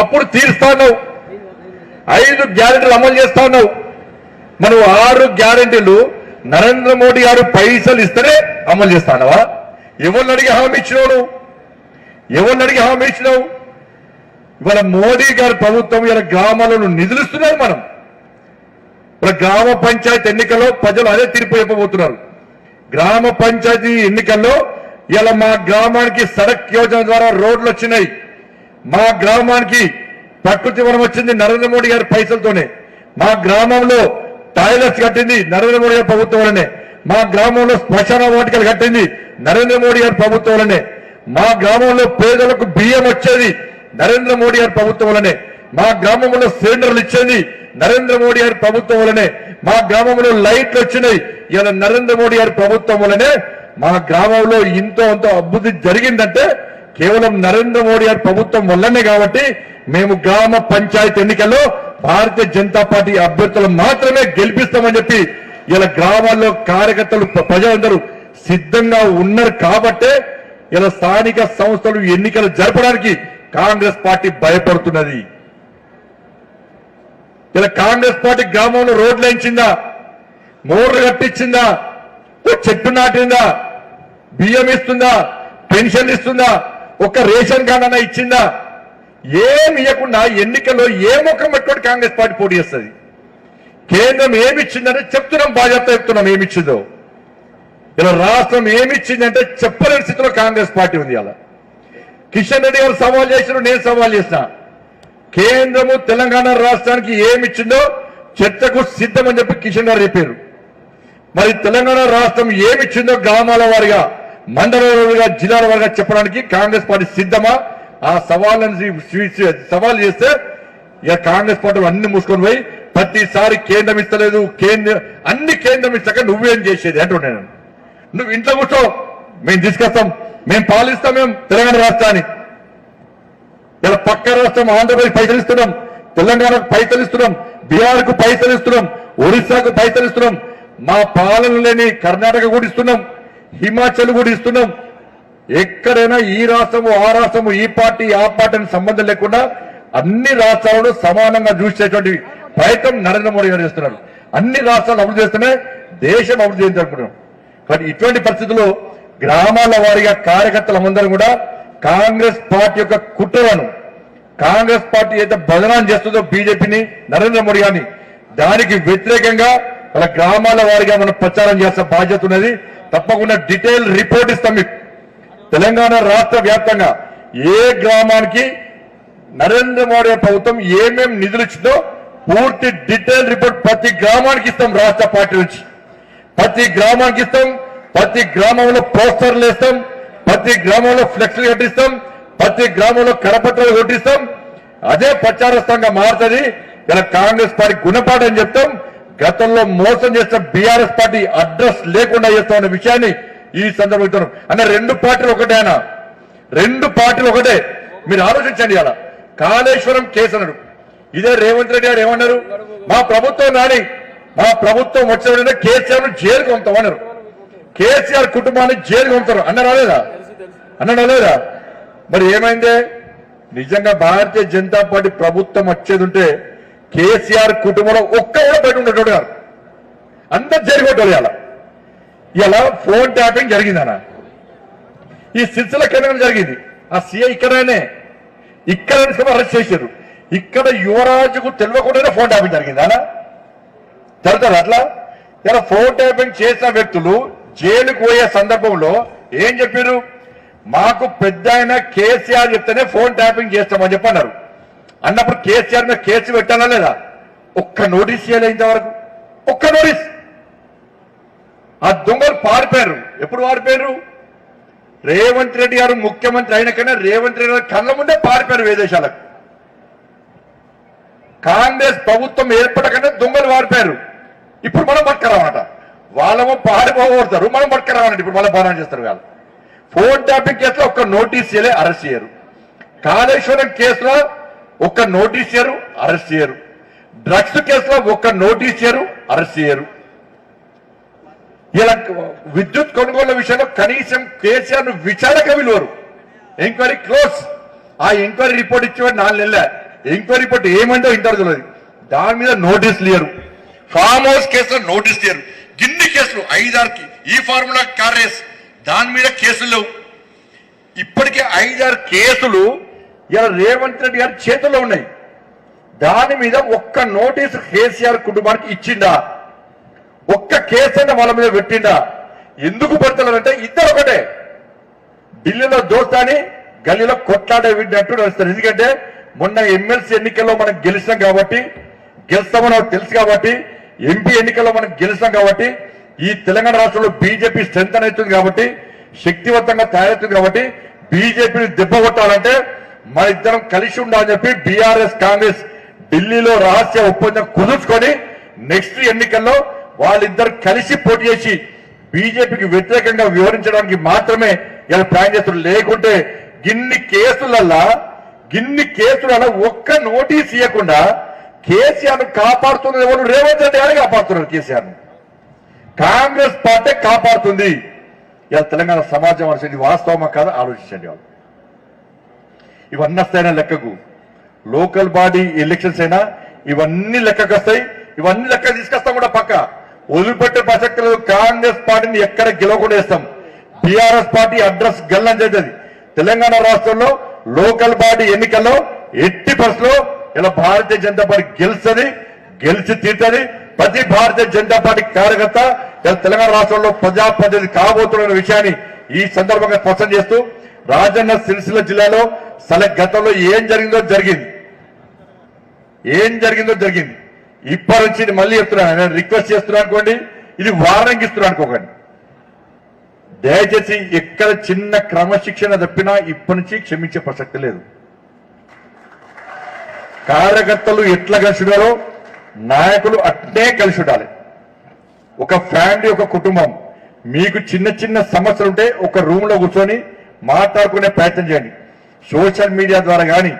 అప్పుడు తీరుస్తా ఉన్నావు. 5 గ్యారెంటీలు అమలు చేస్తా ఉన్నావు. మనం 6 గ్యారెంటీలు నరేంద్ర మోడీ గారు పైసలు ఇస్తేనే అమలు చేస్తానవా? ఎవరిని అడిగి హామీ ఇచ్చినావు? ఇవాళ మోడీ గారి ప్రభుత్వం ఇలా గ్రామాలను నిధులు ఇస్తున్నారు. మనం ఇలా గ్రామ పంచాయతీ ఎన్నికల్లో ప్రజలు అదే తీర్పు చెప్పబోతున్నారు. గ్రామ పంచాయతీ ఎన్నికల్లో ఇలా మా గ్రామానికి సడక్ యోజన ద్వారా రోడ్లు వచ్చినాయి, మా గ్రామానికి ప్రకృతి వనం వచ్చింది నరేంద్ర మోడీ గారి పైసలతోనే, మా గ్రామంలో టాయిలెట్స్ కట్టింది నరేంద్ర మోడీ గారి ప్రభుత్వం వల్లనే, మా గ్రామంలో శ్మశాన వాటికలు కట్టింది నరేంద్ర మోడీ గారి ప్రభుత్వం వల్లనే, మా గ్రామంలో పేదలకు బియ్యం వచ్చేది నరేంద్ర మోడీ గారి ప్రభుత్వం వల్లనే, మా గ్రామంలో సిలిండర్లు ఇచ్చేది నరేంద్ర మోడీ గారి ప్రభుత్వం వల్లనే, మా గ్రామంలో లైట్లు వచ్చినాయి ఇలా నరేంద్ర మోడీ గారి ప్రభుత్వం వల్లనే. మా గ్రామంలో ఇంతో అంతో అభివృద్ధి జరిగిందంటే కేవలం నరేంద్ర మోడీ గారి ప్రభుత్వం వల్లనే. కాబట్టి మేము గ్రామ పంచాయతీ ఎన్నికల్లో భారతీయ జనతా పార్టీ అభ్యర్థులు మాత్రమే గెలిపిస్తామని చెప్పి ఇలా గ్రామాల్లో కార్యకర్తలు ప్రజలందరూ సిద్ధంగా ఉన్నారు. కాబట్టే ఇలా స్థానిక సంస్థలు ఎన్నికలు జరపడానికి కాంగ్రెస్ పార్టీ భయపడుతున్నది. ఇలా కాంగ్రెస్ పార్టీ గ్రామంలో రోడ్లు వేయించిందా, మోర్లు కట్టించిందా, చెట్టు నాటిందా, బియ్యం ఇస్తుందా, పెన్షన్ ఇస్తుందా, ఒక్క రేషన్ కార్డు అన్నా ఇచ్చిందా? ఏమి ఇవ్వకుండా ఎన్నికల్లో ఏ ముఖం పెట్టుకొని కాంగ్రెస్ పార్టీ పోటీ చేస్తుంది? కేంద్రం ఏమిచ్చిందంటే చెప్తున్నాం, బాధ్యత చెప్తున్నాం ఏమిచ్చిందో. ఇలా రాష్ట్రం ఏమిచ్చిందంటే చెప్పలేని స్థితిలో కాంగ్రెస్ పార్టీ ఉంది. అలా కిషన్ రెడ్డి గారు సవాల్ చేసినారు, నేను సవాల్ చేసిన కేంద్రము తెలంగాణ రాష్ట్రానికి ఏమిచ్చిందో చర్చకు సిద్ధమని చెప్పి కిషన్ గారు చెప్పారు. మరి తెలంగాణ రాష్ట్రం ఏమిచ్చిందో గ్రామాల వారిగా, మండలాల వారిగా, జిల్లాల వారిగా చెప్పడానికి కాంగ్రెస్ పార్టీ సిద్ధమా? ఆ సవాల్ చేస్తే ఇక కాంగ్రెస్ పార్టీ అన్ని మూసుకొని పోయి ప్రతిసారి కేంద్రం ఇస్తలేదు, అన్ని కేంద్రం ఇస్తాక నువ్వేం చేసేది అంటున్నాను. నువ్వు ఇంట్లో కూర్చో, మేము తీసుకొస్తాం, మేము పాలిస్తాం, మేము తెలంగాణ రాష్ట్రాన్ని. ఇలా పక్క రాష్ట్రం ఆంధ్రప్రదేశ్ పైసలు ఇస్తున్నాం, తెలంగాణకు పైసలు ఇస్తున్నాం, బీహార్కు పైసలు ఇస్తున్నాం, ఒరిస్సాకు పైసలు ఇస్తున్నాం, మా పాలన లేని కర్ణాటక కూడా ఇస్తున్నాం, హిమాచల్ కూడా ఇస్తున్నాం. ఎక్కడైనా ఈ రాష్ట్రము ఆ రాష్ట్రము, ఈ పార్టీ ఆ పార్టీ అని సంబంధం లేకుండా అన్ని రాష్ట్రాలను సమానంగా చూసేటువంటి ప్రయత్నం నరేంద్ర మోడీ గారు చేస్తున్నారు. అన్ని రాష్ట్రాలు అభివృద్ధి చేస్తేనే దేశం అభివృద్ధి చేయాలనుకుంటున్నాం. కానీ ఇటువంటి పరిస్థితుల్లో గ్రామాల వారీగా కార్యకర్తలందరూ కూడా కాంగ్రెస్ పార్టీ యొక్క కుట్రలను, కాంగ్రెస్ పార్టీ అయితే బదనాం చేస్తుందో బీజేపీని, నరేంద్ర మోడీ గారిని, దానికి వ్యతిరేకంగా వాళ్ళ గ్రామాల వారీగా మనం ప్రచారం చేసే బాధ్యత ఉన్నది. తప్పకుండా డీటెయిల్ రిపోర్ట్ ఇస్తాం మీకు. తెలంగాణ రాష్ట్ర వ్యాప్తంగా ఏ గ్రామానికి నరేంద్ర మోడీ ప్రభుత్వం ఏమేమి నిధులు ఇచ్చిందో పూర్తి డీటెయిల్ రిపోర్ట్ ప్రతి గ్రామానికి ఇస్తాం. రాష్ట్ర పార్టీ నుంచి ప్రతి గ్రామానికి ఇస్తాం. ప్రతి గ్రామంలో పోస్టర్లు వేస్తాం, ప్రతి గ్రామంలో ఫ్లెక్స్లు కట్టిస్తాం, ప్రతి గ్రామంలో కరపత్రాలు కొట్టిస్తాం. అదే ప్రచారస్థంగా మారుతుంది. ఇలా కాంగ్రెస్ పార్టీ గుణపాఠం అని చెప్తాం. గతంలో మోసం చేసిన బీఆర్ఎస్ పార్టీ అడ్రస్ లేకుండా చేస్తామన్న విషయాన్ని ఈ సందర్భంలో అన్న రెండు పార్టీలు ఒకటే, ఆయన రెండు పార్టీలు ఒకటే. మీరు ఆలోచించండి. అలా కాళేశ్వరం కేసు అన్నాడు, ఇదే రేవంత్ రెడ్డి గారు ఏమన్నారు, మా ప్రభుత్వం రాని, మా ప్రభుత్వం వచ్చిన కేసీఆర్ ను జైలుకు పంపుతామన్నారు. కేసీఆర్ కుటుంబాన్ని జైలుకు పంపుతారు అన్నారా లేదా? అన్నాడా లేదా? మరి ఏమైందే? నిజంగా భారతీయ జనతా పార్టీ ప్రభుత్వం వచ్చేది ఉంటే కేసీఆర్ కుటుంబంలో ఒక్క కూడా బయట ఉండేటోడు గారు, అందరు జైలు కొట్టాలి. ఇలా ఫోన్ ట్యాపింగ్ జరిగిందన్న ఈ సిరిసిల్ల కేంద్రం జరిగింది. ఆ సీఐ ఇక్కడనే అరెస్ట్ చేశారు. ఇక్కడ యువరాజుకు తెలియకుండానే ఫోన్ ట్యాపింగ్ జరిగింది అలా జరుగుతుంది. అట్లా ఇలా ఫోన్ ట్యాపింగ్ చేసిన వ్యక్తులు జైలుకు పోయే సందర్భంలో ఏం చెప్పారు, మాకు పెద్ద ఆయన కేసీఆర్ చెప్తేనే ఫోన్ ట్యాపింగ్ చేస్తామని చెప్పన్నారు. అన్నప్పుడు కేసీఆర్ మీద కేసు పెట్టాలా లేదా? ఒక్క నోటీస్ చేయలేదు ఇంతవరకు, ఒక్క నోటీస్. ఆ దొంగలు పారిపోయారు. ఎప్పుడు పారిపోయారు? రేవంత్ రెడ్డి గారు ముఖ్యమంత్రి అయిన కన్నా రేవంత్ రెడ్డి గారు కళ్ళ ముందే పారిపోయారు విదేశాలకు. కాంగ్రెస్ ప్రభుత్వం ఏర్పడకనే దొంగలు పారిపోయారు. ఇప్పుడు మనం పట్టుకరామన్నట, వాళ్ళము పారిపోగొడతారు, మనం పట్టుకరామన్నట్టు ఇప్పుడు మళ్ళీ బాగా చేస్తారు. వాళ్ళు ఫోన్ ట్యాపింగ్ కేసులో ఒక్క నోటీస్ చేయలే, అరెస్ట్ చేయరు. కాళేశ్వరం కేసులో ఒక్క నోటీస్ చేయరు, అరెస్ట్ చేయరు. డ్రగ్స్ కేసులో ఒక్క నోటీస్ చేయరు, అరెస్ట్ చేయరు. ఇలా విద్యుత్ కొనుగోళ్ల విషయంలో కనీసం కేసీఆర్ ను విచారక విలువరు. Enquiry close. ఆ ఎంక్వైరీ రిపోర్ట్ ఇచ్చేవాడు 4 నెలల ఎంక్వైరీ రిపోర్ట్ ఏమంటో ఇంటర్వ్యూ తెలియదు. దాని మీద నోటీసులు ఇయ్యరు. ఫామ్ హౌస్ కేసులో నోటీస్ ఇయ్యరు. గిన్ని కేసులు 5-6కి ఈ ఫార్ములా కార్ రేస్ దాని మీద కేసులు లేవు. ఇప్పటికే 5-6 కేసులు ఇలా రేవంత్ రెడ్డి గారి చేతుల్లో ఉన్నాయి. దాని మీద ఒక్క నోటీసు కేసీఆర్ కుటుంబానికి ఇచ్చిందా? ఒక్క కేసు అంటే వాళ్ళ మీద పెట్టిందా? ఎందుకు పెడతారంటే ఇద్దరు ఒకటే, ఢిల్లీలో దోస్తాని గల్లీలో కొట్లాడే విడ్డట్టు నడుస్తారు. ఎందుకంటే మొన్న ఎమ్మెల్సీ ఎన్నికల్లో మనం గెలిచాం కాబట్టి, గెలుస్తామని తెలుసు కాబట్టి, ఎంపీ ఎన్నికల్లో మనం గెలిచాం కాబట్టి, ఈ తెలంగాణ రాష్ట్రంలో బీజేపీ స్ట్రెంత్ అవుతుంది కాబట్టి, శక్తివంతంగా తయారవుతుంది కాబట్టి, బీజేపీని దెబ్బ కొట్టాలంటే మన ఇద్దరం కలిసి ఉండాలని చెప్పి బీఆర్ఎస్ కాంగ్రెస్ ఢిల్లీలో రహస్య ఒప్పందం కుదుర్చుకొని నెక్స్ట్ ఎన్నికల్లో వాళ్ళిద్దరు కలిసి పోటీ చేసి బీజేపీకి వ్యతిరేకంగా వివరించడానికి మాత్రమే ఇలా ప్లాన్ చేస్తున్నారు. లేకుంటే గిన్ని కేసులలో ఒక్క నోటీస్ ఇవ్వకుండా కేసీఆర్ కాపాడుతున్నది ఎవరు? రేవంత్ రెడ్డి గారు కాపాడుతున్నారు. కేసీఆర్ కాంగ్రెస్ పార్టీ కాపాడుతుంది. ఇలా తెలంగాణ సమాజం అనేది వాస్తవమా కాదా ఆలోచించండి. వాళ్ళు ఇవన్నీ వస్తాయినా లెక్కకు, లోకల్ బాడీ ఎలక్షన్స్ అయినా ఇవన్నీ లెక్కకు వస్తాయి. ఇవన్నీ లెక్క తీసుకొస్తాం కూడా పక్క వదిలిపెట్టే ప్రసక్తి లేదు. కాంగ్రెస్ పార్టీని ఎక్కడ గెలవకుండా వేస్తాం. బీఆర్ఎస్ పార్టీ అడ్రస్ గల్లం చేసేది. తెలంగాణ రాష్ట్రంలో లోకల్ బాడీ ఎన్నికల్లో ఎట్టి బస్సులో ఇలా భారతీయ జనతా పార్టీ గెలుస్తుంది, గెలిచి తీరుతుంది. ప్రతి భారతీయ జనతా పార్టీ కార్యకర్త ఇలా తెలంగాణ రాష్ట్రంలో ప్రజాప్రతినిధి కాబోతున్న విషయాన్ని ఈ సందర్భంగా స్పష్టం చేస్తూ, రాజన్న సిరిసిల్ల జిల్లాలో గతంలో ఏం జరిగిందో జరిగింది. ఏం జరిగిందో జరిగింది. ఇప్పటి నుంచి ఇది మళ్ళీ చెప్తున్నాను, నేను రిక్వెస్ట్ చేస్తున్నాను అనుకోండి, ఇది వార్నింగ్ ఇస్తున్నాను అనుకోకండి. దయచేసి ఎక్కడ చిన్న క్రమశిక్షణ తప్పినా ఇప్పటి నుంచి క్షమించే ప్రసక్తి లేదు. కార్యకర్తలు ఎట్లా కలిసి ఉన్నారో నాయకులు అట్నే కలిసి ఉండాలి. ఒక ఫ్యామిలీ, ఒక కుటుంబం, మీకు చిన్న చిన్న సమస్యలు ఉంటే ఒక రూమ్ లో కూర్చొని మాట్లాడుకునే ప్రయత్నం చేయండి. సోషల్ మీడియా ద్వారా కానీ,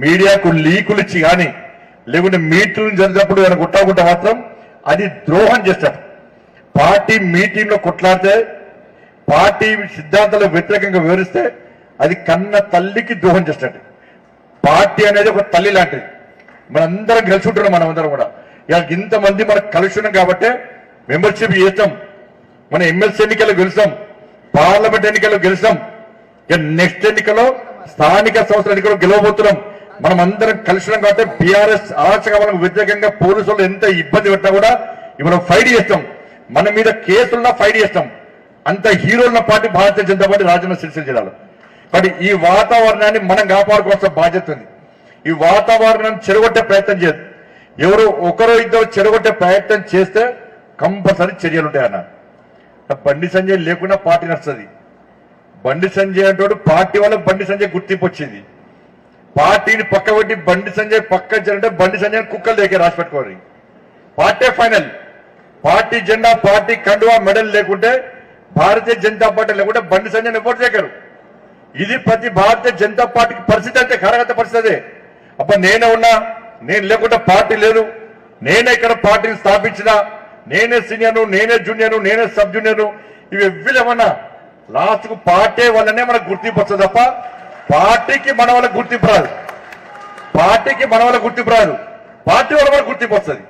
మీడియాకు లీకులు ఇచ్చి కానీ, లేకుంటే మీటింగ్ జరిగినప్పుడు ఏమైనా కొట్టాకుంటే మాత్రం అది ద్రోహం చేస్తారు. పార్టీ మీటింగ్ లో కొట్లాడితే, పార్టీ సిద్ధాంతాలకు వ్యతిరేకంగా వివరిస్తే అది కన్న తల్లికి ద్రోహం చేస్తాడు. పార్టీ అనేది ఒక తల్లి లాంటిది. మనందరం కలిసి ఉంటున్నాం. మనమందరం కూడా ఇక ఇంతమంది మనకు కలిసి ఉన్నాం కాబట్టి మెంబర్షిప్ చేస్తాం. మన ఎమ్మెల్సీ ఎన్నికల్లో గెలుస్తాం, పార్లమెంట్ ఎన్నికల్లో గెలుస్తాం, ఇక నెక్స్ట్ ఎన్నికల్లో స్థానిక సంస్థల ఎన్నికల్లో గెలవబోతున్నాం. మనం అందరం కలిసి ఉన్నాం కాబట్టి బీఆర్ఎస్ ఆశకమలకు వ్యతిరేకంగా పోలీసులు ఎంత ఇబ్బంది పెట్టినా కూడా మనం ఫైట్ చేస్తాం. మన మీద కేసులున్నా ఫైట్ చేస్తాం. అంత హీరోలున్న పార్టీ భారతీయ జనతా పార్టీ రాజన్న సిరిసిల్ల జిల్లాలో. కాబట్టి ఈ వాతావరణాన్ని మనం కాపాడుకోవాల్సిన బాధ్యత ఉంది. ఈ వాతావరణాన్ని చెడగొట్టే ప్రయత్నం చేయదు. ఎవరు ఒకరో ఇద్దరు చెడగొట్టే ప్రయత్నం చేస్తే కంపల్సరీ చర్యలు ఉంటాయన్న. బండి సంజయ్ లేకుండా పార్టీ నడుస్తుంది. బండి సంజయ్ అంటాడు, పార్టీ వాళ్ళకి బండి సంజయ్ గుర్తింపు వచ్చింది. పార్టీని పక్క పెట్టి బండి సంజయ్ పక్క అంటే బండి సంజయ్ కుక్కలు దగ్గర రాసి పెట్టుకోవాలి. Party final. పార్టీ జెండా, పార్టీ కండువా, మెడల్ లేకుంటే, భారతీయ జనతా పార్టీ లేకుంటే బండి సంజయ్ ఎవరు చేయరు. ఇది ప్రతి భారతీయ జనతా పార్టీకి పరిస్థితి. అంటే కార్యకర్త పరిస్థితి. అప్పుడు నేనే ఉన్నా, నేను లేకుండా పార్టీ లేదు, నేనే ఇక్కడ పార్టీని స్థాపించినా, నేనే సీనియర్ను, నేనే జూనియర్ను, నేనే సబ్ జూనియర్ను, ఇవి ఎవ్విలేమన్నా లాస్ట్ కు పార్టీ వల్లనే మనకు గుర్తింపు వస్తుంది తప్ప పార్టీకి మన వల్ల గుర్తింపు రాదు. పార్టీకి మన వల్ల గుర్తింపు రాదు, పార్టీ వల్ల మనకు గుర్తింపు వస్తుంది.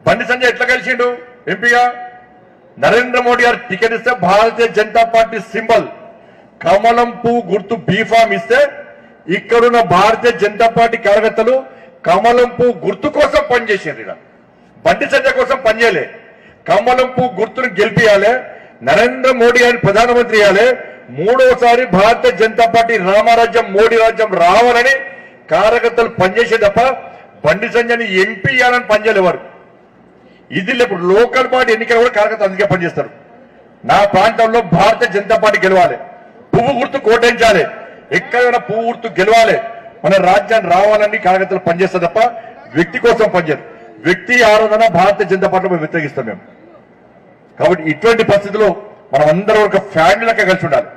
బండి సంజయ్ ఎట్లా కలిసిండు ఎంపీగా? నరేంద్ర మోడీ గారు టికెట్ ఇస్తే భారతీయ జనతా పార్టీ సింబల్ కమలం పువ్వు గుర్తు బీఫామ్ ఇస్తే ఇక్కడున్న భారతీయ జనతా పార్టీ కార్యకర్తలు కమలం పువ్వు గుర్తు కోసం పనిచేసారు. ఇలా బండి సంజయ్ కోసం పనిచేయలే. కమలం పువ్వు గుర్తును గెలిపియాలి, నరేంద్ర మోడీ గారిని ప్రధానమంత్రి చేయాలి, మూడోసారి భారతీయ జనతా పార్టీ రామరాజ్యం, మోడీ రాజ్యం రావాలని కార్యకర్తలు పనిచేసే తప్ప బండి సంజయ్ని ఎంపీ చేయాలని పనిచేయలేవారు. ఇది ఇప్పుడు లోకల్ పార్టీ ఎన్నికలు కూడా కార్యకర్తలు అందుకే పనిచేస్తారు. నా ప్రాంతంలో భారతీయ జనతా పార్టీ గెలవాలి, పువ్వు గుర్తు కోటించాలి, ఎక్కడైనా పువ్వు గుర్తు గెలవాలి, మన రాజ్యాన్ని రావాలని కార్యకర్తలు పనిచేస్తారు తప్ప వ్యక్తి కోసం పనిచేయరు. వ్యక్తి ఆరాధన భారతీయ జనతా పార్టీలో వ్యతిరేకిస్తాం మేము. కాబట్టి ఇటువంటి పరిస్థితుల్లో మనం అందరం ఒక ఫ్యామిలీ లెక్క కలిసి ఉండాలి.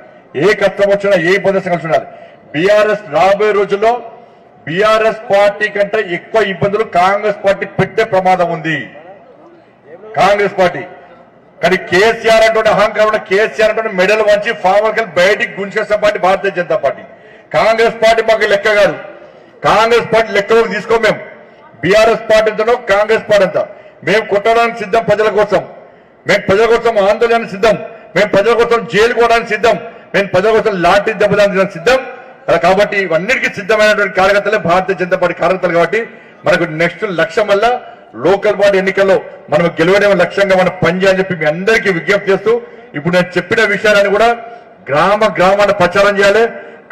ఏ కష్టం వచ్చినా, ఏ ఇబ్బంది వచ్చినా కలిసి ఉండాలి. బీఆర్ఎస్ రాబోయే రోజుల్లో బీఆర్ఎస్ పార్టీ కంటే ఎక్కువ ఇబ్బందులు కాంగ్రెస్ పార్టీ పెట్టే ప్రమాదం ఉంది. కాంగ్రెస్ పార్టీ కానీ కేసీఆర్ అంటే అహంకారం, కేసీఆర్ అంటే మెడల్ వంచి ఫార్మర్కి బయటికి గుంజేసిన party Bharatiya Janata party. Congress party మాకు లెక్క కాదు. కాంగ్రెస్ పార్టీ లెక్కలోకి తీసుకో. మేము బీఆర్ఎస్ పార్టీ అంతనో కాంగ్రెస్ పార్టీ అంతా మేము కొట్టడానికి సిద్ధం. ప్రజల కోసం మేము, ప్రజల కోసం ఆందోళన సిద్ధం, మేము ప్రజల కోసం జైలు కోవడానికి సిద్ధం, మేము ప్రజల కోసం లాఠీ దెబ్బడానికి సిద్ధం. కాబట్టి ఇవన్నిటికీ సిద్ధమైనటువంటి కార్యకర్తలే భారతీయ జనతా పార్టీ కార్యకర్తలు. కాబట్టి మనకు నెక్స్ట్ లక్ష్యం వల్ల లోకల్ బాడీ ఎన్నికల్లో మనం గెలవడం లక్ష్యంగా మనం పనిచేయాలని చెప్పి మీ అందరికీ విజ్ఞప్తి చేస్తూ, ఇప్పుడు నేను చెప్పిన విషయాలను కూడా గ్రామాన ప్రచారం చేయాలి.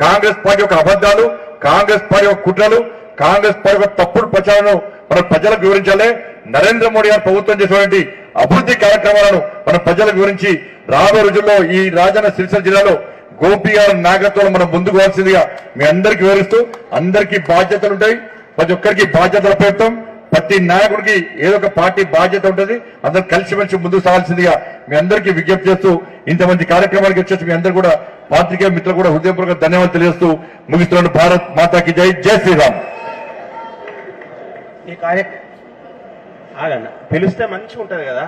కాంగ్రెస్ పార్టీ యొక్క అబద్ధాలు, కాంగ్రెస్ పార్టీ యొక్క కుట్రలు, కాంగ్రెస్ పార్టీ యొక్క తప్పుడు ప్రచారాలను మనం ప్రజలకు వివరించాలి. నరేంద్ర మోడీ గారు ప్రభుత్వం చేసినటువంటి అభివృద్ధి కార్యక్రమాలను మనం ప్రజలకు వివరించి రాబోయే రోజుల్లో ఈ రాజన్న సిరిసిల్ల జిల్లాలో గోపి గారి నాయకత్వంలో మనం ముందుకు పోవాల్సిందిగా మీ అందరికీ వివరిస్తూ, అందరికీ బాధ్యతలు ఉంటాయి, ప్రతి ఒక్కరికి బాధ్యతలు పెడతాం. ప్రతి నాయకుడికి ఏదో ఒక పార్టీ బాధ్యత ఉంటుంది. అందరూ కలిసిమెలిసి ముందుకు సాగాల్సిందిగా మీ అందరికీ విజ్ఞప్తి చేస్తూ, ఇంతమంది కార్యక్రమానికి వచ్చేసి మీ అందరూ కూడా పాత్రికేయ మిత్రులు కూడా హృదయపూర్వక ధన్యవాదాలు తెలియజేస్తూ ముగిస్తున్నాను. భారత్ మాతాకి జై, జై శ్రీరామ్. ఈ కార్యక్రమం ఆగండి, పిలిస్తే మంచిగా ఉంటది కదా.